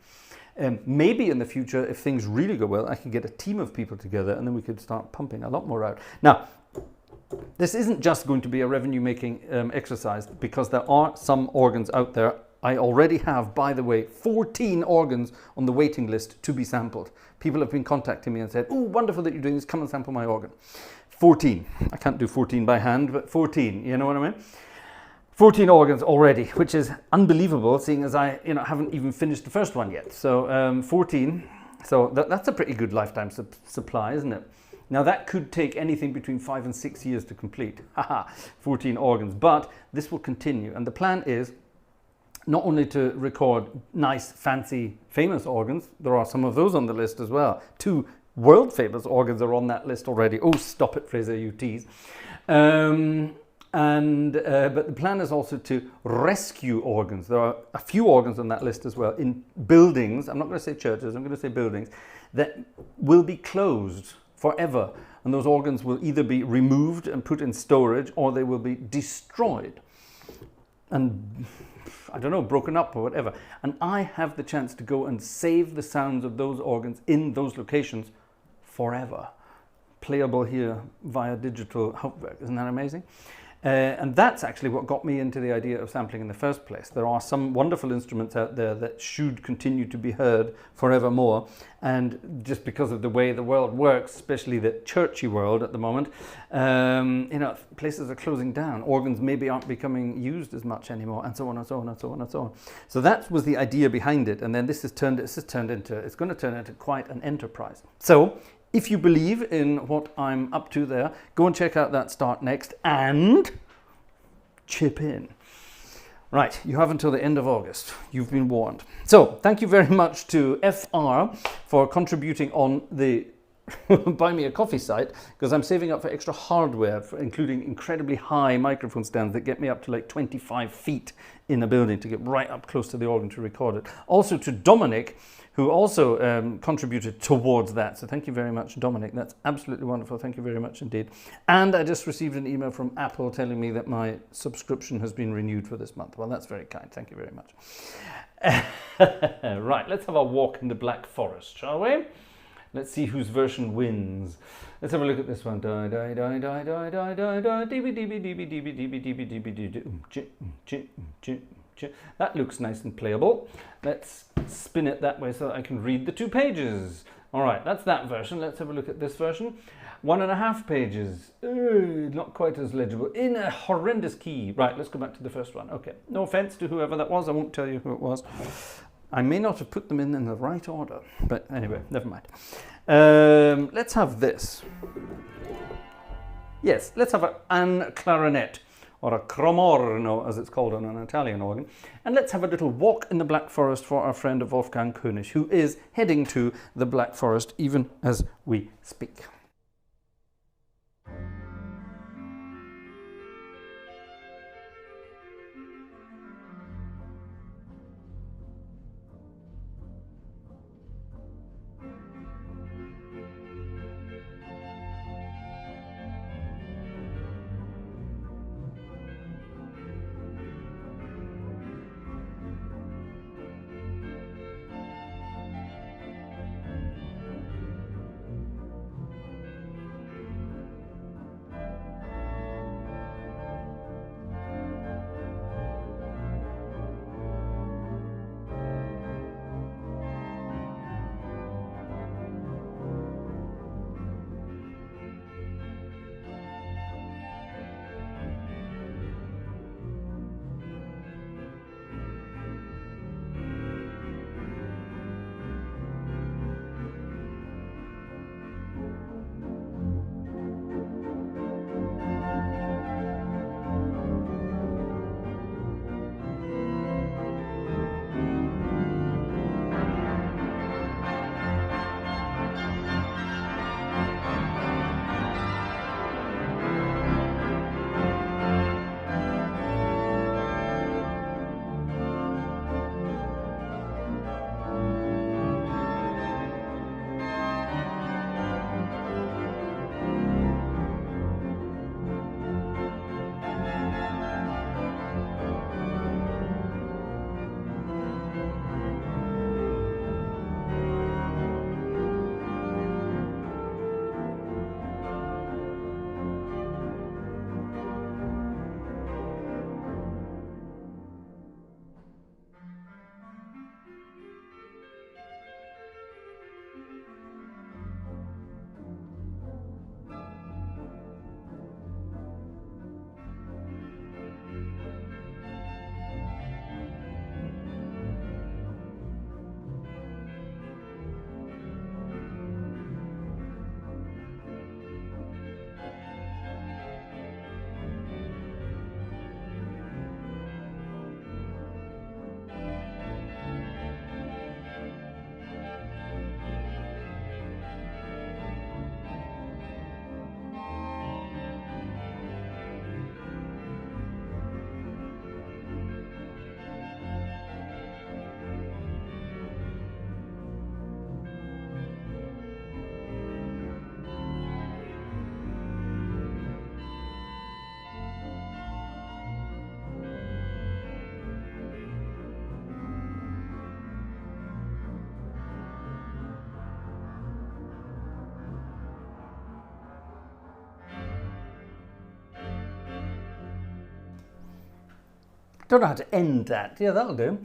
Maybe in the future, if things really go well, I could get a team of people together and then we could start pumping a lot more out. Now, this isn't just going to be a revenue-making exercise, because there are some organs out there. I already have, by the way, 14 organs on the waiting list to be sampled. People have been contacting me and said, "Oh, wonderful that you're doing this, come and sample my organ." 14. I can't do 14 by hand, but 14, you know what I mean? 14 organs already, which is unbelievable, seeing as I haven't even finished the first one yet. So 14, so that's a pretty good lifetime supply, isn't it? Now that could take anything between 5 and 6 years to complete. Haha, 14 organs, but this will continue. And the plan is not only to record nice, fancy, famous organs, there are some of those on the list as well. 2 world famous organs are on that list already. Oh, stop it, Fraser, you tease. But the plan is also to rescue organs. There are a few organs on that list as well in buildings. I'm not going to say churches, I'm going to say buildings that will be closed forever. And those organs will either be removed and put in storage, or they will be destroyed and, I don't know, broken up or whatever. And I have the chance to go and save the sounds of those organs in those locations forever. Playable here via digital Hauptwerk. Isn't that amazing? And that's actually what got me into the idea of sampling in the first place. There are some wonderful instruments out there that should continue to be heard forevermore. And just because of the way the world works, especially the churchy world at the moment, places are closing down. Organs maybe aren't becoming used as much anymore, and so on and so on and so on and so on. So that was the idea behind it. And then it's going to turn into quite an enterprise. So if you believe in what I'm up to there, go and check out that Start Next and chip in. Right, you have until the end of August. You've been warned. So, thank you very much to FR for contributing on the Buy Me a Coffee site, because I'm saving up for extra hardware, including incredibly high microphone stands that get me up to like 25 feet in a building to get right up close to the organ to record it. Also to Dominic, who also contributed towards that. So thank you very much, Dominic. That's absolutely wonderful. Thank you very much indeed. And I just received an email from Apple telling me that my subscription has been renewed for this month. Well, that's very kind. Thank you very much. Right, let's have a walk in the Black Forest, shall we? Let's see whose version wins. Let's have a look at this one. That looks nice and playable. Let's spin it that way so that I can read the 2 pages. All right, that's that version. Let's have a look at this version. 1.5 pages. Not quite as legible. In a horrendous key. Right, let's go back to the first one. Okay, no offense to whoever that was. I won't tell you who it was. I may not have put them in the right order. But anyway, never mind. Let's have this. Yes, let's have an clarinet, or a cromorno, as it's called on an Italian organ. And let's have a little walk in the Black Forest for our friend Wolfgang König, who is heading to the Black Forest even as we speak. Don't know how to end that. Yeah, that'll do.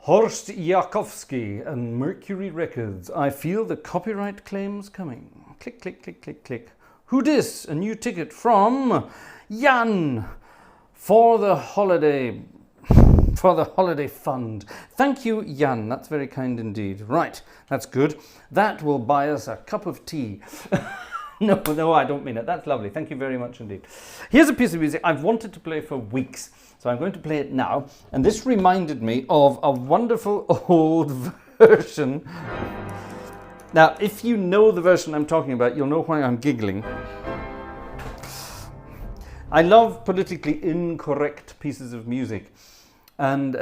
Horst Jakowski and Mercury Records. I feel the copyright claims coming. Click, click, click, click, click. Who dis? A new ticket from Jan for the holiday fund. Thank you, Jan. That's very kind indeed. Right, that's good. That will buy us a cup of tea. No, I don't mean it. That's lovely. Thank you very much indeed. Here's a piece of music I've wanted to play for weeks. So I'm going to play it now. And this reminded me of a wonderful old version. Now, if you know the version I'm talking about, you'll know why I'm giggling. I love politically incorrect pieces of music. And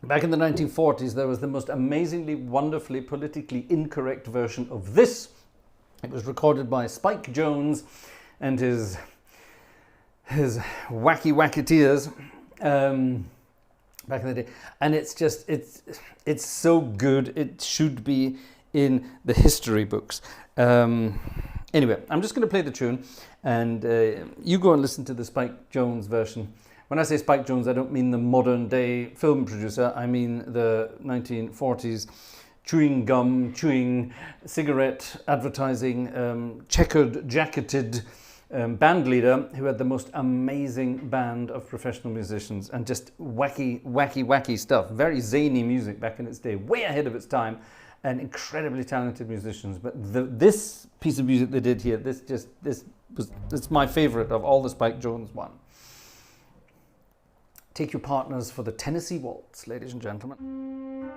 back in the 1940s, there was the most amazingly, wonderfully politically incorrect version of this. It was recorded by Spike Jones and his wacky wacketeers back in the day. And it's just, it's so good. It should be in the history books. Anyway, I'm just going to play the tune and you go and listen to the Spike Jones version. When I say Spike Jones, I don't mean the modern day film producer. I mean the 1940s chewing gum, chewing cigarette advertising, checkered jacketed band leader who had the most amazing band of professional musicians and just wacky stuff. Very zany music back in its day, way ahead of its time, and incredibly talented musicians. But this piece of music they did here, it's my favorite of all the Spike Jones one. Take your partners for the Tennessee Waltz, ladies and gentlemen.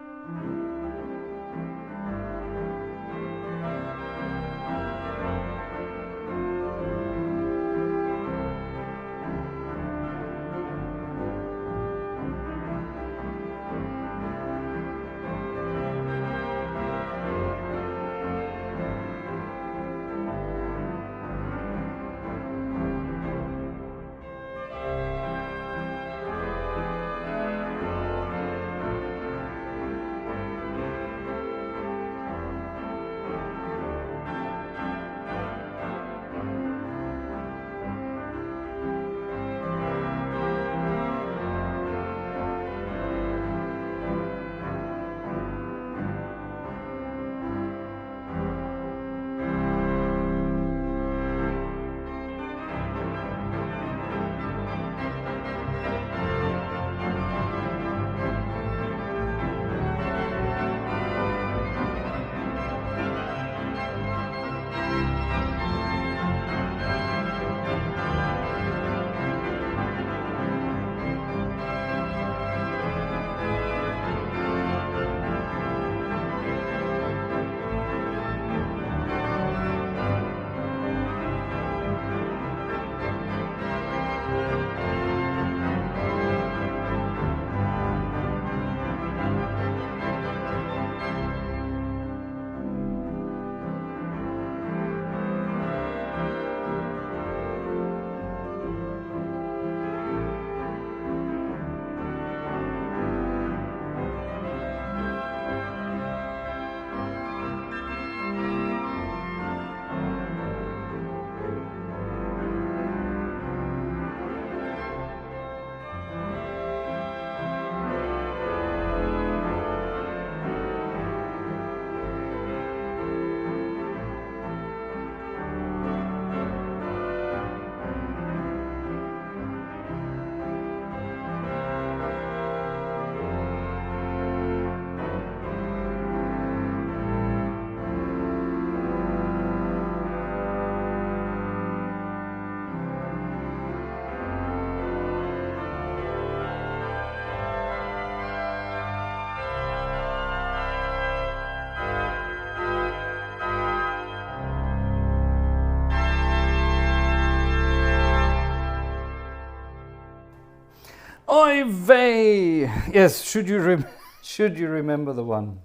Oy vey! Yes, should you remember the one?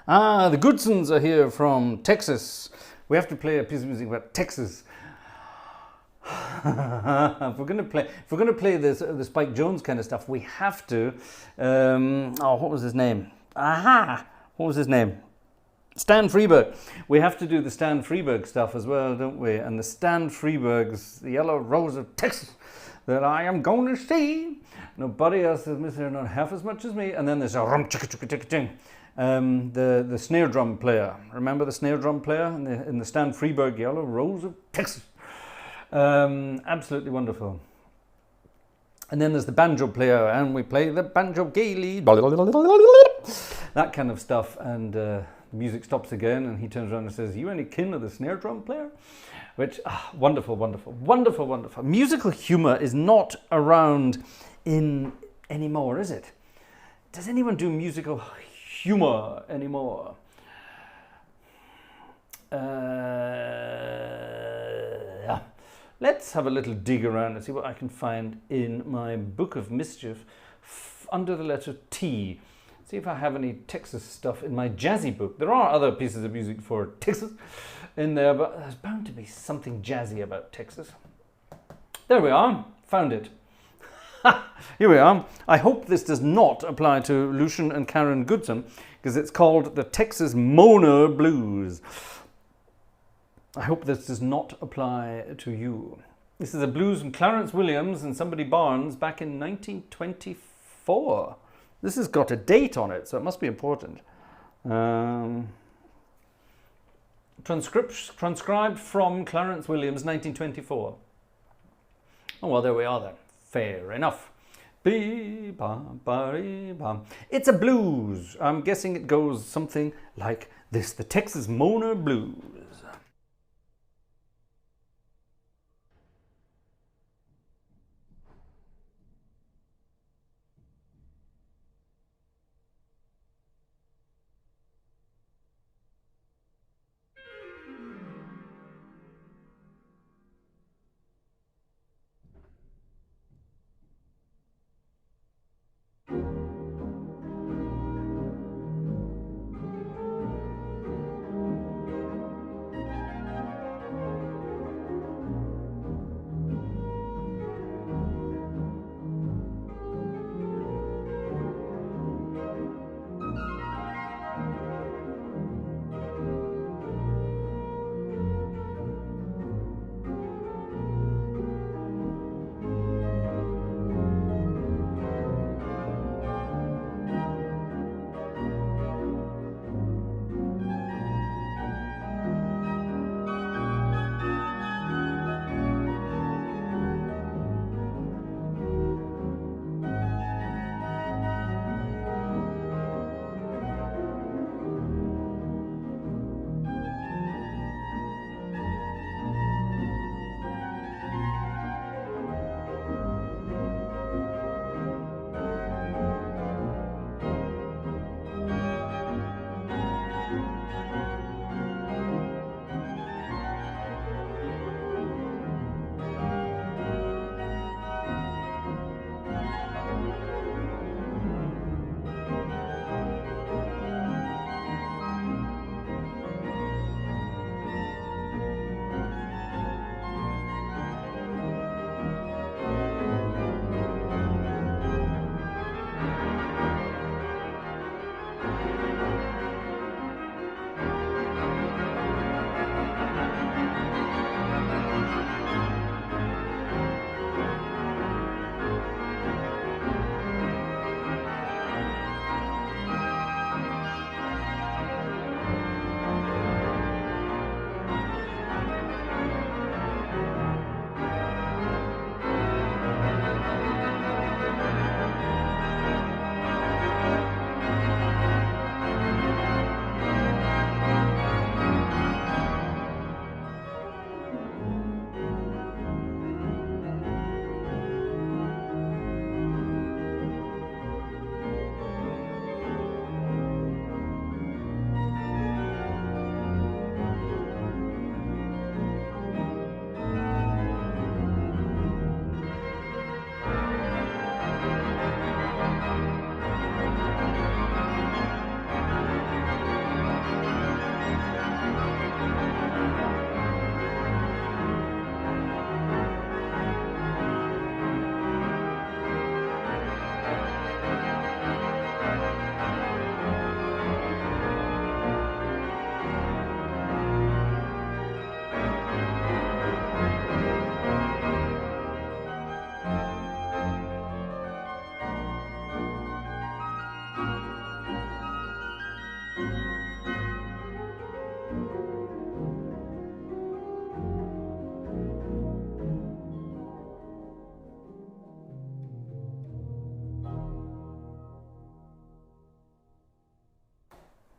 Ah, the Goodsons are here from Texas. We have to play a piece of music about Texas. If we're going to play this the Spike Jones kind of stuff, we have to. What was his name? Aha! What was his name? Stan Freberg. We have to do the Stan Freberg stuff as well, don't we? And the Stan Freberg's The Yellow Rose of Texas that I am going to see. Nobody else is missing, not half as much as me. And then there's a rum chicka chicka chicka ching. The snare drum player. Remember the snare drum player in the Stan Freberg Yellow Rose of Texas? Absolutely wonderful. And then there's the banjo player, and we play the banjo gaily. That kind of stuff. And the music stops again, and he turns around and says, "You any kin of the snare drum player?" Which, wonderful, wonderful, wonderful, wonderful. Musical humour is not around anymore, is it? Does anyone do musical humour anymore? Yeah. Let's have a little dig around and see what I can find in my book of mischief under the letter T. See if I have any Texas stuff in my jazzy book. There are other pieces of music for Texas in there, but there's bound to be something jazzy about Texas. There we are. Found it. Here we are. I hope this does not apply to Lucian and Karen Goodson, because it's called the Texas Mona Blues. I hope this does not apply to you. This is a blues from Clarence Williams and somebody Barnes back in 1924. This has got a date on it, so it must be important. Transcribed from Clarence Williams, 1924. Oh, well, there we are then. Fair enough. It's a blues. I'm guessing it goes something like this. The Texas Mona Blues.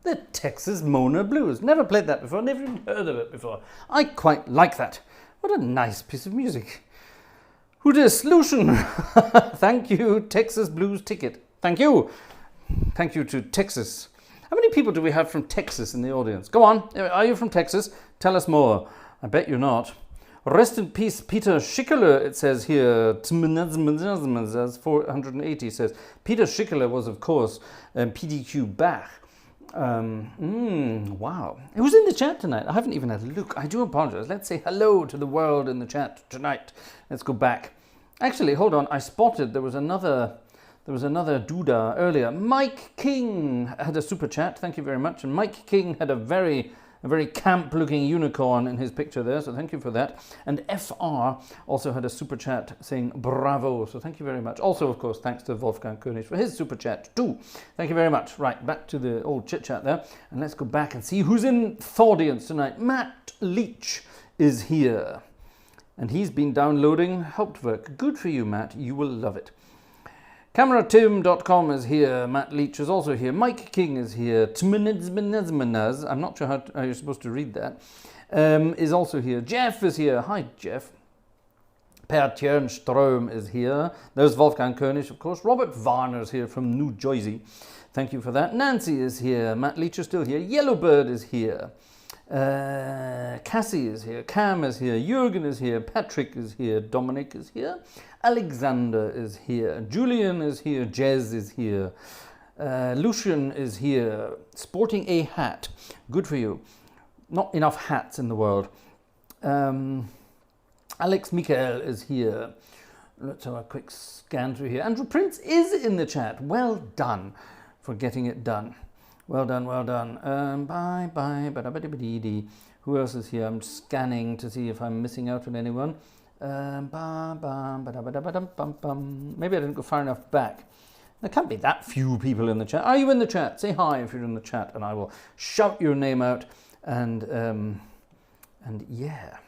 The Texas Mona Blues. Never played that before, never even heard of it before. I quite like that. What a nice piece of music. Who dis? Lucian. Thank you, Texas Blues Ticket. Thank you. Thank you to Texas. How many people do we have from Texas in the audience? Go on. Are you from Texas? Tell us more. I bet you're not. Rest in peace, Peter Schickele, it says here. 480 says. Peter Schickele was, of course, PDQ Bach. Wow. Who's in the chat tonight? I haven't even had a look. I do apologize. Let's say hello to the world in the chat tonight. Let's go back. Actually, hold on. I spotted there was another Duda earlier. Mike King had a super chat. Thank you very much. And Mike King had a very camp-looking unicorn in his picture there, so thank you for that. And FR also had a super chat saying bravo, so thank you very much. Also, of course, thanks to Wolfgang König for his super chat too. Thank you very much. Right, back to the old chit-chat there, and let's go back and see who's in the audience tonight. Matt Leach is here, and he's been downloading Hauptwerk. Good for you, Matt. You will love it. CameraTim.com is here. Matt Leach is also here. Mike King is here. Tmnizmnizmnaz, I'm not sure how you're supposed to read that, is also here. Jeff is here. Hi, Jeff. Per Tjernström is here. There's Wolfgang König, of course. Robert Varner is here from New Jersey. Thank you for that. Nancy is here. Matt Leach is still here. Yellowbird is here. Cassie is here. Cam is here. Jürgen is here. Patrick is here. Dominic is here. Alexander is here. Julian is here. Jez is here. Lucian is here. Sporting a hat. Good for you. Not enough hats in the world. Alex Mikael is here. Let's have a quick scan through here. Andrew Prince is in the chat. Well done for getting it done. Well done, well done. Bye. Who else is here? I'm scanning to see if I'm missing out on anyone. Maybe I didn't go far enough back. There can't be that few people in the chat. Are you in the chat? Say hi if you're in the chat, and I will shout your name out. And yeah,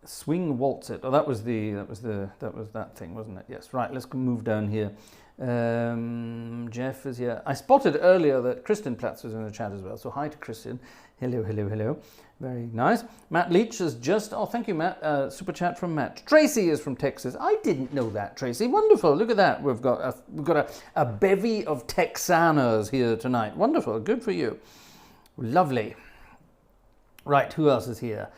swing waltz it. Oh, that was that thing, wasn't it? Yes. Right. Let's move down here. Jeff is here. I spotted earlier that Kristen Platz was in the chat as well. So hi to Kristen. Hello. Very nice. Matt Leach is just, oh, thank you, Matt. Super chat from Matt. Tracy is from Texas. I didn't know that, Tracy. Wonderful. Look at that. We've got a bevy of Texanos here tonight. Wonderful. Good for you. Lovely. Right. Who else is here?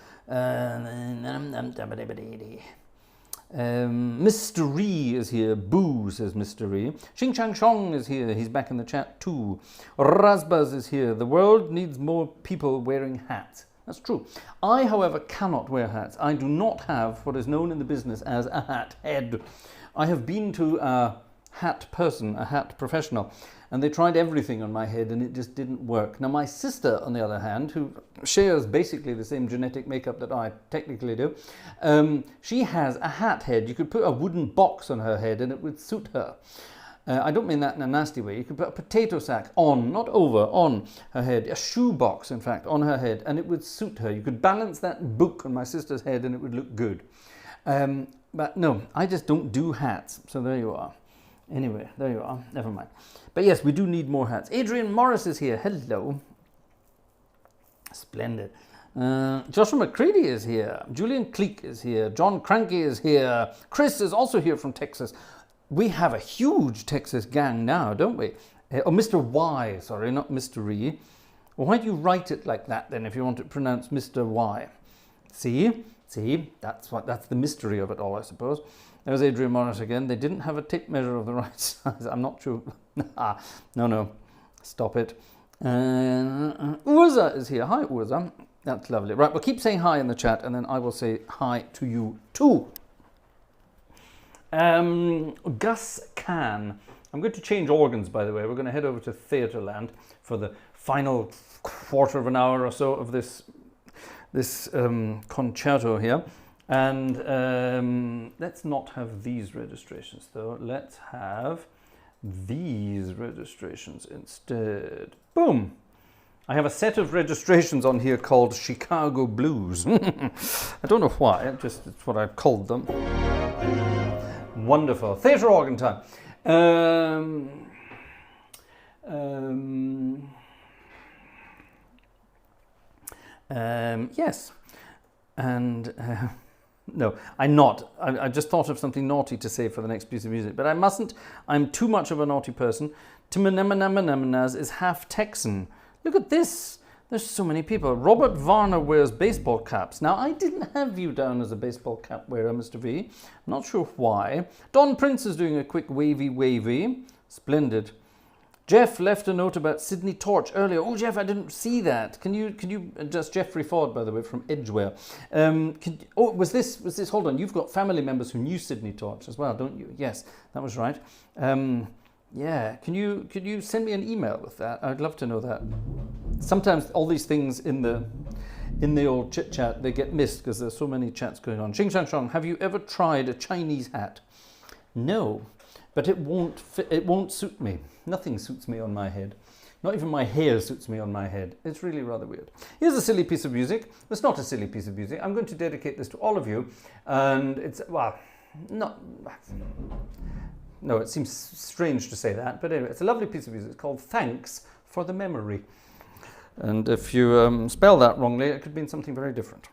Mystery is here. Boo, says Mystery. Xing Chang Chong is here. He's back in the chat too. Razbaz is here. The world needs more people wearing hats. That's true. I, however, cannot wear hats. I do not have what is known in the business as a hat head. I have been to a hat person, a hat professional, and they tried everything on my head and it just didn't work. Now my sister, on the other hand, who shares basically the same genetic makeup that I technically do, she has a hat head. You could put a wooden box on her head and it would suit her. I don't mean that in a nasty way. You could put a potato sack on, not over, on her head, a shoe box, in fact, on her head, and it would suit her. You could balance that book on my sister's head and it would look good. But no, I just don't do hats, so there you are. Anyway, there you are. Never mind. But yes, we do need more hats. Adrian Morris is here. Hello. Splendid. Joshua McCready is here. Julian Cleek is here. John Cranky is here. Chris is also here from Texas. We have a huge Texas gang now, don't we? Oh, Mr. Y, sorry, not Mr. E. Well, why do you write it like that then if you want it pronounced Mr. Y? See, that's the mystery of it all, I suppose. There's Adrian Morris again. They didn't have a tape measure of the right size. I'm not sure. No. Stop it. Urza is here. Hi, Urza. That's lovely. Right, well, keep saying hi in the chat, and then I will say hi to you too. Gus Can. I'm going to change organs, by the way. We're going to head over to Theatreland for the final quarter of an hour or so of this concerto here. And let's not have these registrations though. Let's have these registrations instead. Boom! I have a set of registrations on here called Chicago Blues. I don't know why, it's what I've called them. Wonderful. Theatre organ time. Yes. And no, I'm not. I just thought of something naughty to say for the next piece of music, but I mustn't. I'm too much of a naughty person. Timanamanamanamanas is half Texan. Look at this. There's so many people. Robert Varner wears baseball caps. Now, I didn't have you down as a baseball cap wearer, Mr. V. Not sure why. Don Prince is doing a quick wavy. Splendid. Jeff left a note about Sydney Torch earlier. Oh, Jeff, I didn't see that. Can you just Jeffrey Ford, by the way, from Edgware. Was this? Hold on. You've got family members who knew Sydney Torch as well, don't you? Yes, that was right. Yeah. Can you send me an email with that? I'd love to know that. Sometimes all these things in the old chit chat, they get missed because there's so many chats going on. Xing Shang Shang, have you ever tried a Chinese hat? No, but it won't suit me. Nothing suits me on my head. Not even my hair suits me on my head. It's really rather weird. Here's a silly piece of music. It's not a silly piece of music. I'm going to dedicate this to all of you. And it's, well, not... No, it seems strange to say that. But anyway, it's a lovely piece of music. It's called Thanks for the Memory. And if you spell that wrongly, it could mean something very different.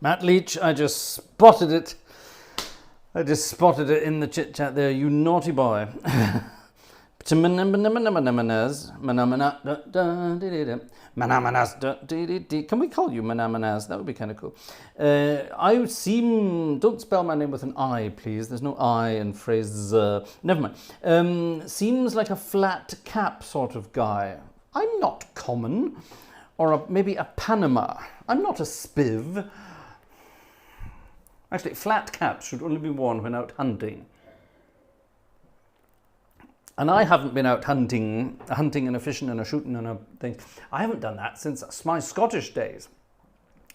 Matt Leach, I just spotted it. In the chit chat there, you naughty boy. Can we call you Manamanas? That would be kind of cool. Don't spell my name with an I, please. There's no I in Fraser. Never mind. Seems like a flat cap sort of guy. I'm not common. Or maybe a Panama. I'm not a spiv. Actually, flat caps should only be worn when out hunting. And I haven't been out hunting and a fishing and a shooting and a thing. I haven't done that since my Scottish days.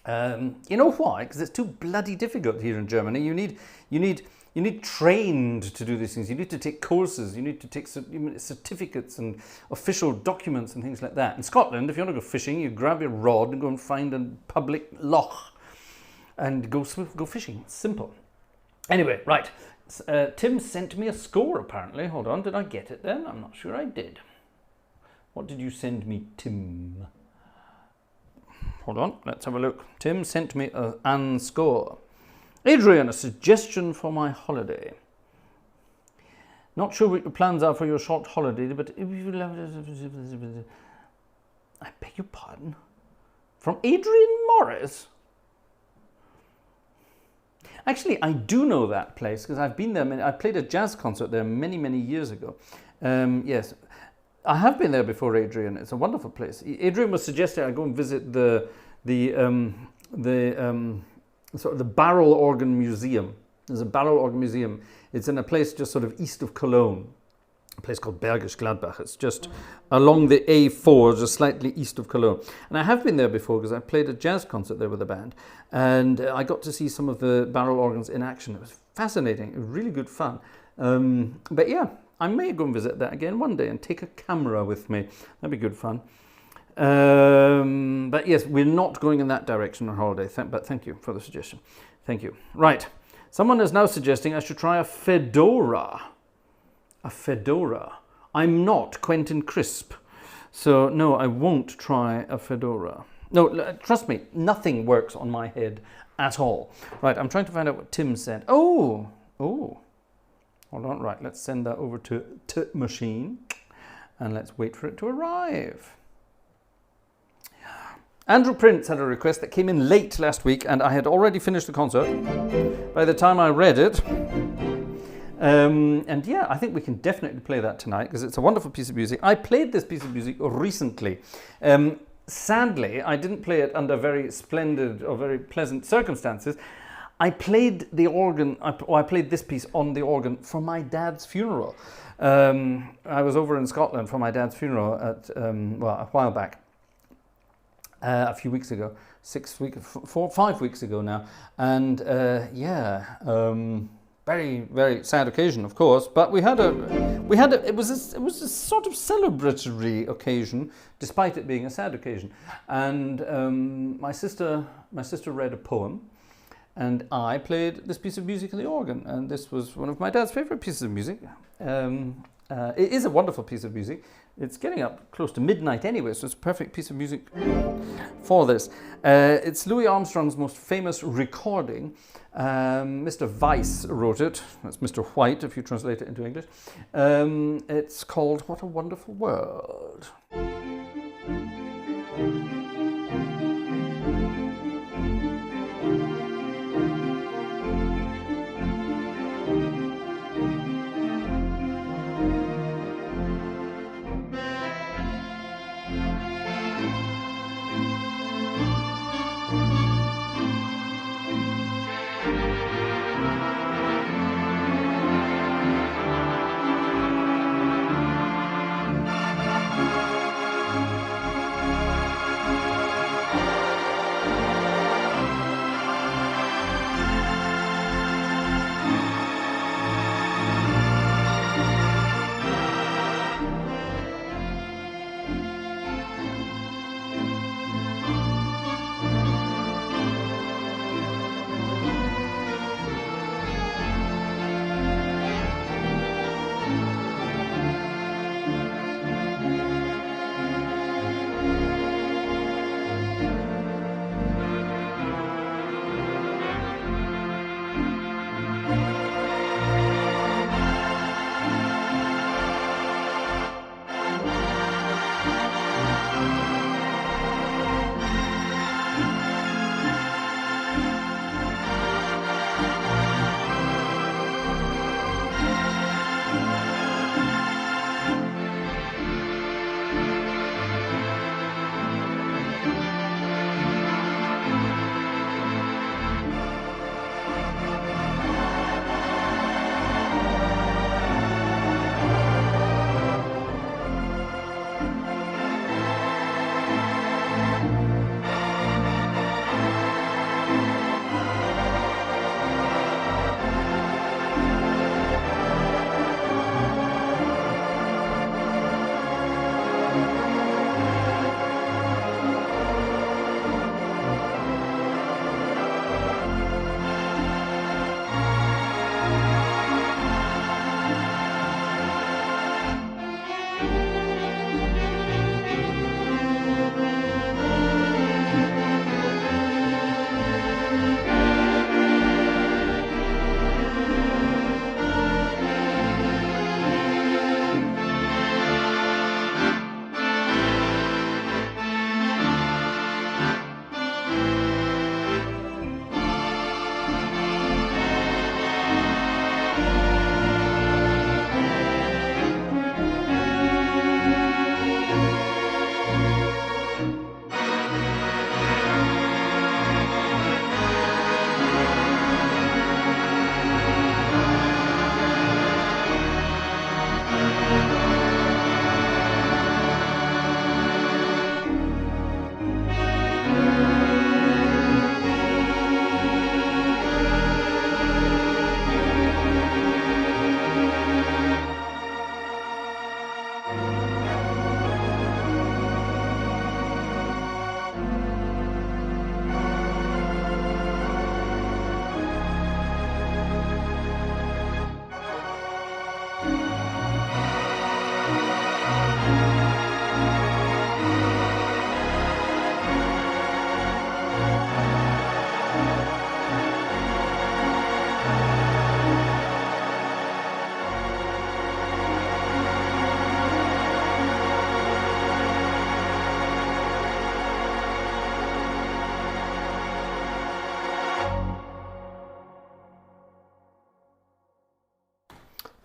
You know why? Because it's too bloody difficult here in Germany. You need trained to do these things. You need to take courses. You need to take certificates and official documents and things like that. In Scotland, if you want to go fishing, you grab your rod and go and find a public loch and go fishing. It's simple. Anyway, right. Tim sent me a score, apparently. Hold on, did I get it then? I'm not sure I did. What did you send me, Tim? Hold on, let's have a look. Tim sent me an score. Adrian, a suggestion for my holiday. Not sure what your plans are for your short holiday, but if you I beg your pardon? From Adrian Morris? Actually, I do know that place because I've been there. I played a jazz concert there many, many years ago. Yes. I have been there before, Adrian. It's a wonderful place. Adrian was suggesting I go and visit the sort of the barrel organ museum. There's a barrel organ museum. It's in a place just sort of east of Cologne, a place called Bergisch Gladbach. It's just along the A4, just slightly east of Cologne. And I have been there before because I played a jazz concert there with a band, and I got to see some of the barrel organs in action. It was fascinating. It was really good fun. But yeah. I may go and visit that again one day and take a camera with me. That'd be good fun. But yes, we're not going in that direction on holiday. But thank you for the suggestion. Thank you. Right. Someone is now suggesting I should try a fedora. A fedora. I'm not Quentin Crisp. So no, I won't try a fedora. No, trust me, nothing works on my head at all. Right, I'm trying to find out what Tim said. Oh. Hold on, right, let's send that over to machine and let's wait for it to arrive. Andrew Prince had a request that came in late last week and I had already finished the concert by the time I read it. And yeah, I think we can definitely play that tonight because it's a wonderful piece of music. I played this piece of music recently. Sadly, I didn't play it under very splendid or very pleasant circumstances. I played the organ, I played this piece on the organ for my dad's funeral. I was over in Scotland for my dad's funeral at, a while back, a few weeks ago, 5 weeks ago now. And very, very sad occasion, of course, but it was a sort of celebratory occasion, despite it being a sad occasion. And my sister read a poem, and I played this piece of music on the organ, and this was one of my dad's favorite pieces of music. It is a wonderful piece of music. It's getting up close to midnight anyway, so it's a perfect piece of music for this. It's Louis Armstrong's most famous recording. Mr. Weiss wrote it. That's Mr. White, if you translate it into English. It's called What a Wonderful World.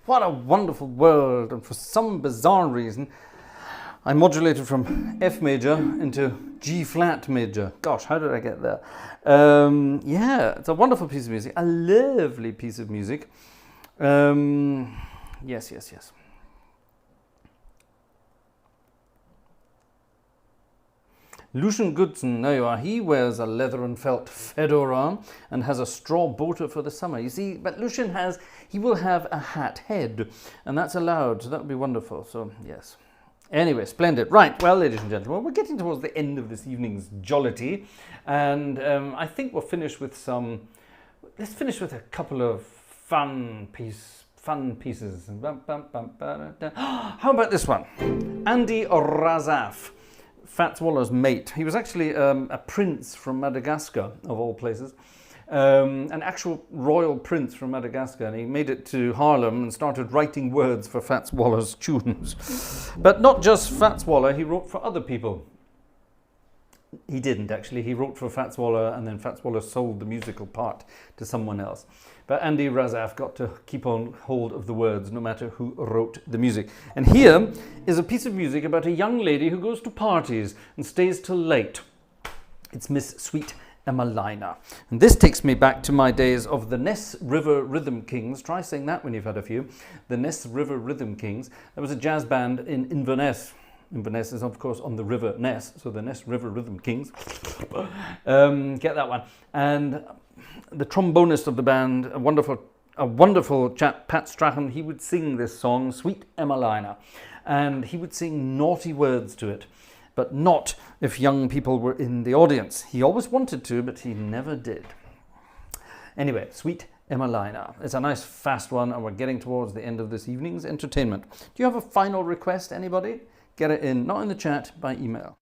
What a wonderful world. And for some bizarre reason, I modulated from F major into G flat major. Gosh, how did I get there? Yeah, it's a wonderful piece of music. A lovely piece of music. Yes. Lucian Goodson, there you are. He wears a leather and felt fedora and has a straw boater for the summer. You see, but Lucian he will have a hat head, and that's allowed, so that would be wonderful. So, yes. Anyway, splendid. Right, well, ladies and gentlemen, we're getting towards the end of this evening's jollity, and I think we'll finish with let's finish with a couple of fun pieces. How about this one? Andy Razaf, Fats Waller's mate. He was actually a prince from Madagascar, of all places. An actual royal prince from Madagascar, and he made it to Haarlem and started writing words for Fats Waller's tunes. But not just Fats Waller, he wrote for other people. He didn't actually, he wrote for Fats Waller, and then Fats Waller sold the musical part to someone else. But Andy Razaf got to keep on hold of the words no matter who wrote the music. And here is a piece of music about a young lady who goes to parties and stays till late. It's Miss Sweet Emmalina. And this takes me back to my days of the Ness River Rhythm Kings. Try saying that when you've had a few. The Ness River Rhythm Kings. There was a jazz band in Inverness. Inverness is, of course, on the River Ness, so the Ness River Rhythm Kings. Get that one. And the trombonist of the band, a wonderful chap, Pat Strachan, he would sing this song, Sweet Emmalina. And he would sing naughty words to it, but not if young people were in the audience. He always wanted to, but he never did. Anyway, Sweet Emmalina. It's a nice fast one, and we're getting towards the end of this evening's entertainment. Do you have a final request, anybody? Get it in, not in the chat, by email.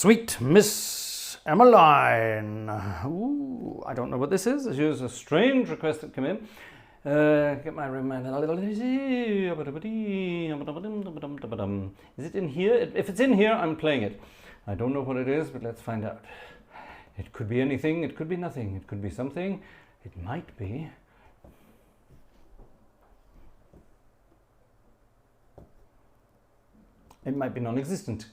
Sweet Miss Emmeline. Ooh, I don't know what this is. Here's a strange request that came in. Get my reminder. Is it in here? If it's in here, I'm playing it. I don't know what it is, but let's find out. It could be anything. It could be nothing. It could be something. It might be. It might be non-existent.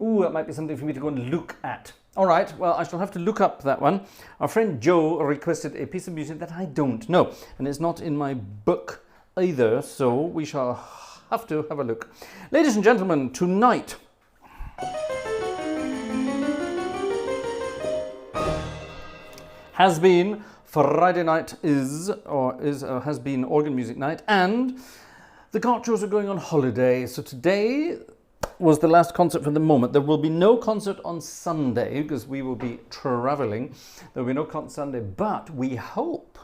Ooh, that might be something for me to go and look at. All right, well, I shall have to look up that one. Our friend Joe requested a piece of music that I don't know, and it's not in my book either, so we shall have to have a look. Ladies and gentlemen, tonight has been Friday night has been organ music night, and the Gartshores are going on holiday, so today was the last concert for the moment. There will be no concert on Sunday because we will be traveling. There will be no concert Sunday, but we hope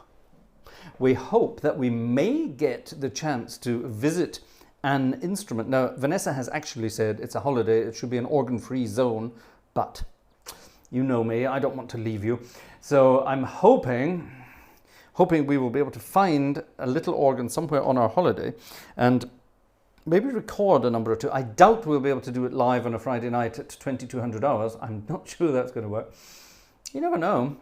that we may get the chance to visit an instrument. Now, Vanessa has actually said it's a holiday, it should be an organ-free zone, but you know me, I don't want to leave you. So I'm hoping we will be able to find a little organ somewhere on our holiday and maybe record a number or two. I doubt we'll be able to do it live on a Friday night at 2200 hours. I'm not sure that's going to work. You never know.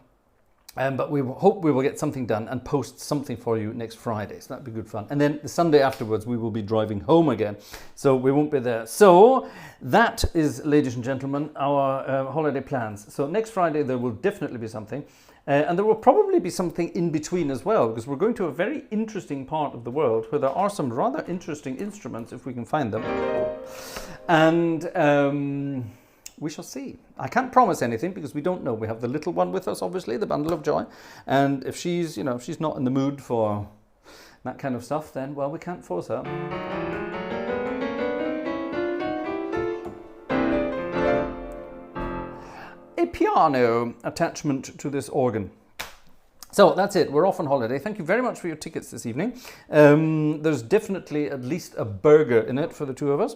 But we hope we will get something done and post something for you next Friday. So that'd be good fun. And then the Sunday afterwards, we will be driving home again. So we won't be there. So that is, ladies and gentlemen, our holiday plans. So next Friday, there will definitely be something. And there will probably be something in between as well, because we're going to a very interesting part of the world where there are some rather interesting instruments, if we can find them. And we shall see. I can't promise anything because we don't know. We have the little one with us, obviously, the bundle of joy. And if she's, if she's not in the mood for that kind of stuff, then, well, we can't force her. A piano attachment to this organ. So that's it, we're off on holiday. Thank you very much for your tickets this evening. There's definitely at least a burger in it for the two of us.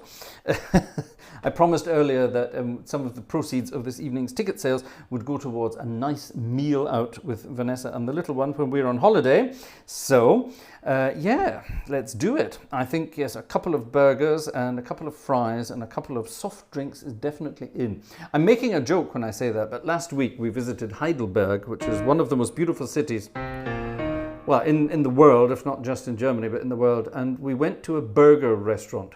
I promised earlier that some of the proceeds of this evening's ticket sales would go towards a nice meal out with Vanessa and the little one when we're on holiday. So, yeah, let's do it. I think, yes, a couple of burgers and a couple of fries and a couple of soft drinks is definitely in. I'm making a joke when I say that, but last week we visited Heidelberg, which is one of the most beautiful cities, well, in the world, if not just in Germany, but in the world. And we went to a burger restaurant.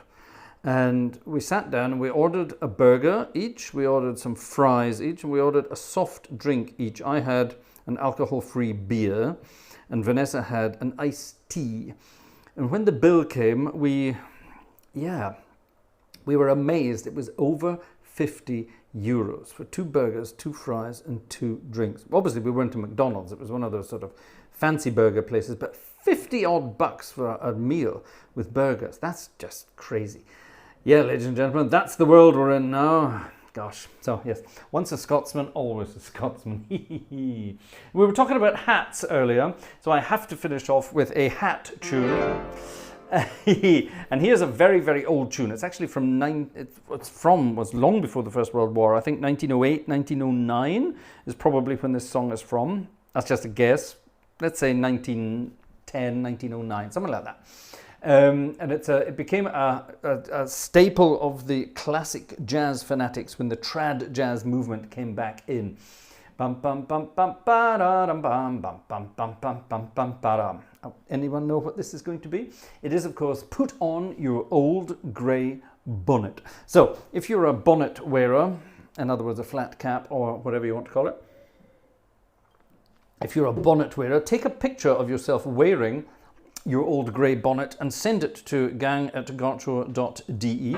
And we sat down and we ordered a burger each, we ordered some fries each, and we ordered a soft drink each. I had an alcohol-free beer, and Vanessa had an iced tea. And when the bill came, we were amazed. It was over 50 euros for 2 burgers, 2 fries, and 2 drinks. Obviously, we weren't to McDonald's. It was one of those sort of fancy burger places, but 50 odd bucks for a meal with burgers. That's just crazy. Yeah, ladies and gentlemen, that's the world we're in now. Gosh, so yes, once a Scotsman, always a Scotsman. We were talking about hats earlier, so I have to finish off with a hat tune. And here's a very, very old tune. It's actually was long before the First World War. I think 1908, 1909 is probably when this song is from. That's just a guess. Let's say 1910, 1909, something like that. And it became a staple of the classic jazz fanatics when the trad jazz movement came back in. Bum bum bum bum ba da dum bum bum bum bum bum bum bum ba dum. Anyone know what this is going to be? It is, of course, Put On Your Old Grey Bonnet. So, if you're a bonnet wearer, in other words, a flat cap or whatever you want to call it, if you're a bonnet wearer, take a picture of yourself wearing your old grey bonnet and send it to gang@gartshore.de,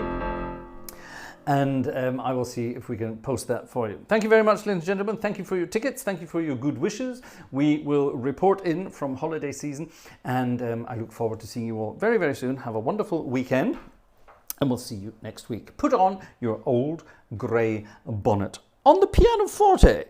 and I will see if we can post that for you. Thank you very much, ladies and gentlemen. Thank you for your tickets. Thank you for your good wishes. We will report in from holiday season, and I look forward to seeing you all very, very soon. Have a wonderful weekend, and we'll see you next week. Put on your old grey bonnet on the pianoforte.